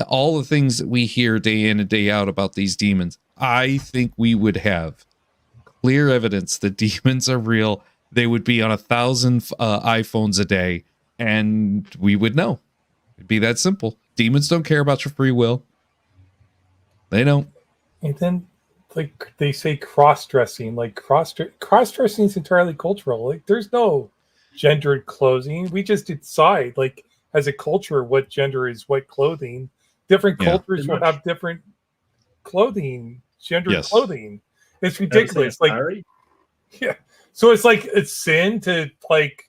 all the things that we hear day in and day out about these demons. I think we would have clear evidence that demons are real. They would be on 1,000 iPhones a day, and we would know. It'd be that simple. Demons don't care about your free will. They don't. And then, like they say, cross-dressing. Like cross-dressing is entirely cultural. Like there's no gendered clothing. We just decide, like as a culture, what gender is what clothing. Different cultures will have different clothing, gendered clothing. It's ridiculous. Like, yeah. So it's like it's sin to like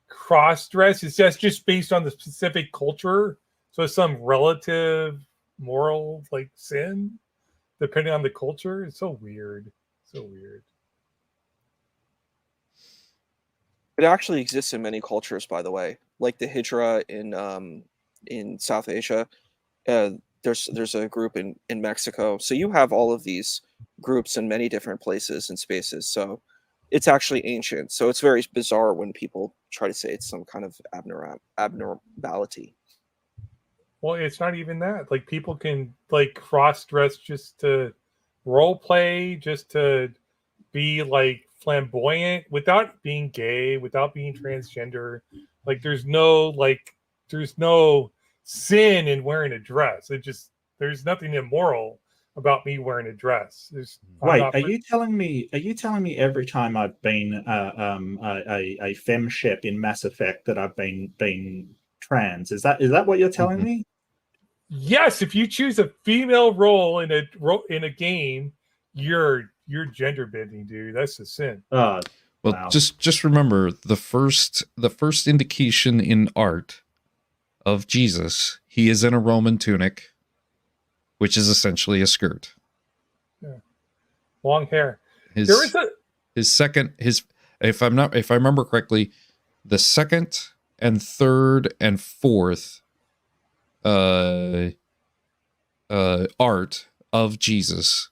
cross-dress. It's just based on the specific culture. So it's some relative moral like sin, depending on the culture. It's so weird. So weird. It actually exists in many cultures, by the way, like the Hijra in South Asia. There's a group in Mexico. So you have all of these groups in many different places and spaces. So it's actually ancient. So it's very bizarre when people try to say it's some kind of abnormality. Well, it's not even that. Like people can like cross-dress just to role play, just to be like flamboyant without being gay, without being transgender. Like there's no sin in wearing a dress. There's nothing immoral about me wearing a dress. Wait, are you telling me every time I've been a femshep in Mass Effect that I've been trans? Is that what you're telling me? Yes, if you choose a female role in a game, you're gender bending, dude. That's a sin. Well, wow. just remember the first indication in art of Jesus, he is in a Roman tunic, which is essentially a skirt. Yeah. Long hair. If I remember correctly, the second and third and fourth art of Jesus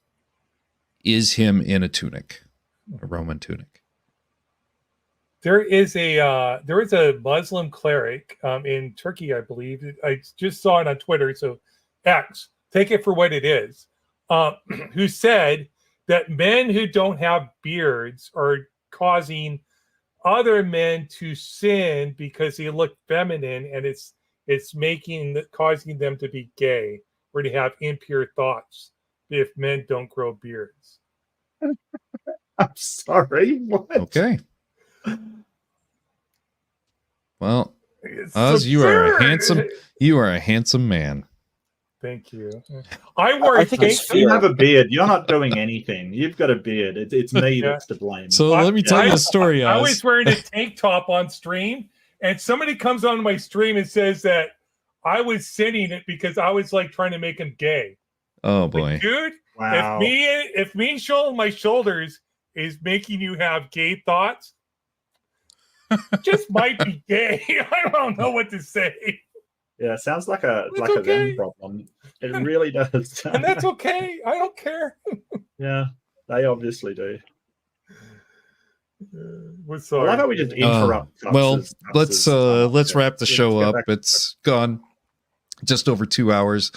is him in a tunic, a Roman tunic. There is a Muslim cleric in Turkey, I believe. I just saw it on Twitter. So X, take it for what it is, who said that men who don't have beards are causing other men to sin because they look feminine, and it's causing them to be gay or to have impure thoughts if men don't grow beards. I'm sorry. What? Okay. Well, Oz, you are a handsome man. Thank you. I think you have a beard. You're not doing anything. You've got a beard. It's me that's to blame. So let me tell you a story, Oz. I was wearing a tank top on stream, and somebody comes on my stream and says that I was sinning it because I was like trying to make him gay. Oh boy, like, dude! Wow. If me showing my shoulders is making you have gay thoughts, just might be gay. I don't know what to say. Yeah, sounds like a them problem. It really does. And that's okay. I don't care. Yeah, they obviously do. We're sorry. I love how we just interrupt. Well, let's wrap the show up. It's gone just over 2 hours.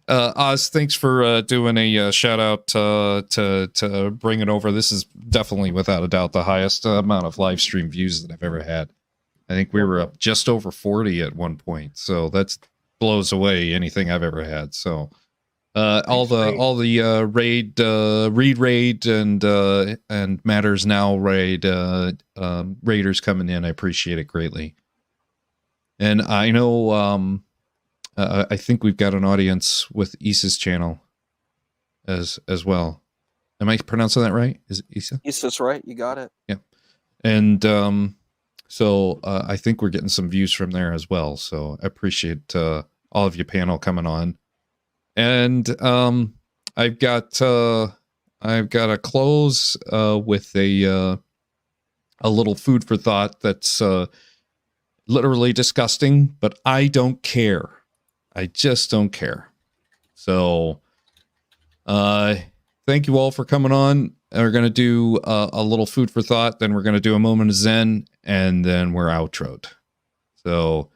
Oz, thanks for doing a shout out to bring it over. This is definitely, without a doubt, the highest amount of live stream views that I've ever had. I think we were up just over 40 at one point, so that blows away anything I've ever had. So all the Reid raid and Matters Now raid raiders coming in, I appreciate it greatly. And I know I think we've got an audience with Issa's channel as well. Am I pronouncing that right? Is it Issa? Issa's right. You got it. Yeah. And so I think we're getting some views from there as well. So I appreciate all of you panel coming on. And I've got to close with a little food for thought that's literally disgusting, but I don't care. I just don't care. So thank you all for coming on. We're going to do a little food for thought. Then we're going to do a moment of Zen, and then we're outroed. So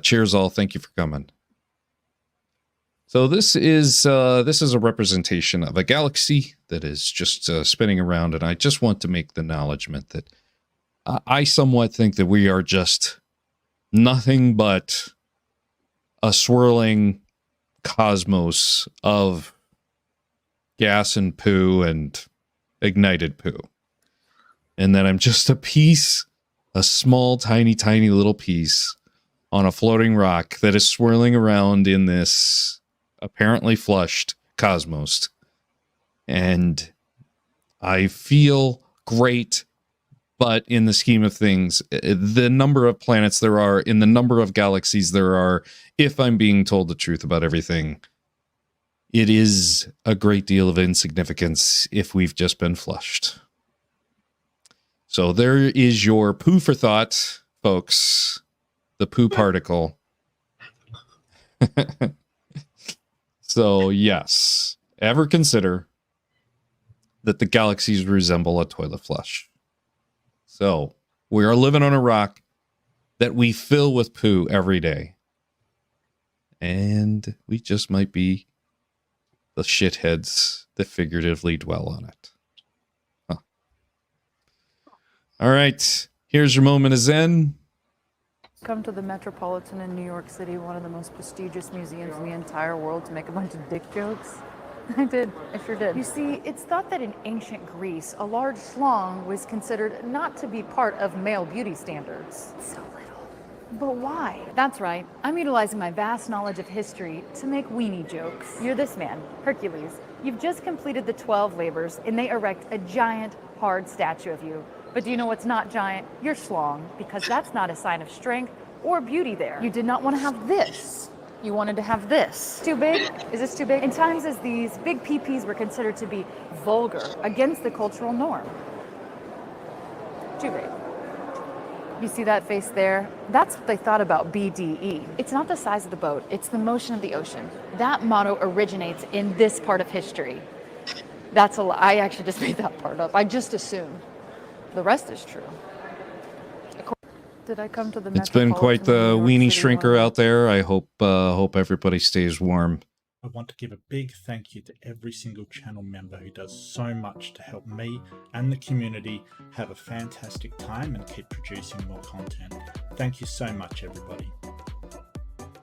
cheers all. Thank you for coming. So this is a representation of a galaxy that is just spinning around. And I just want to make the acknowledgement that I somewhat think that we are just nothing but a swirling cosmos of gas and poo and ignited poo. And then I'm just a small, tiny, tiny little piece on a floating rock that is swirling around in this apparently flushed cosmos. And I feel great, but in the scheme of things, the number of planets there are, in the number of galaxies there are, if I'm being told the truth about everything, it is a great deal of insignificance if we've just been flushed. So there is your poo for thought, folks. The poo particle. So, yes. Ever consider that the galaxies resemble a toilet flush? So, we are living on a rock that we fill with poo every day. And we just might be the shitheads that figuratively dwell on it. Huh. All right. Here's your moment of Zen. Come to the Metropolitan in New York City, one of the most prestigious museums in the entire world, to make a bunch of dick jokes? I did. I sure did. You see, it's thought that in ancient Greece, a large schlong was considered not to be part of male beauty standards. So little. But why? That's right. I'm utilizing my vast knowledge of history to make weenie jokes. You're this man, Hercules. You've just completed the 12 labors, and they erect a giant, hard statue of you. But do you know what's not giant? Your schlong, because that's not a sign of strength or beauty there. You did not want to have this. You wanted to have this. Too big? Is this too big? In times as these, big PPs were considered to be vulgar, against the cultural norm. Too big. You see that face there? That's what they thought about BDE. It's not the size of the boat, it's the motion of the ocean. That motto originates in this part of history. That's a lie. I actually just made that part up. I just assumed. The rest is true. Did I come to the It's been quite the weenie shrinker out there. I hope everybody stays warm. I want to give a big thank you to every single channel member who does so much to help me and the community have a fantastic time and keep producing more content. Thank you so much, everybody.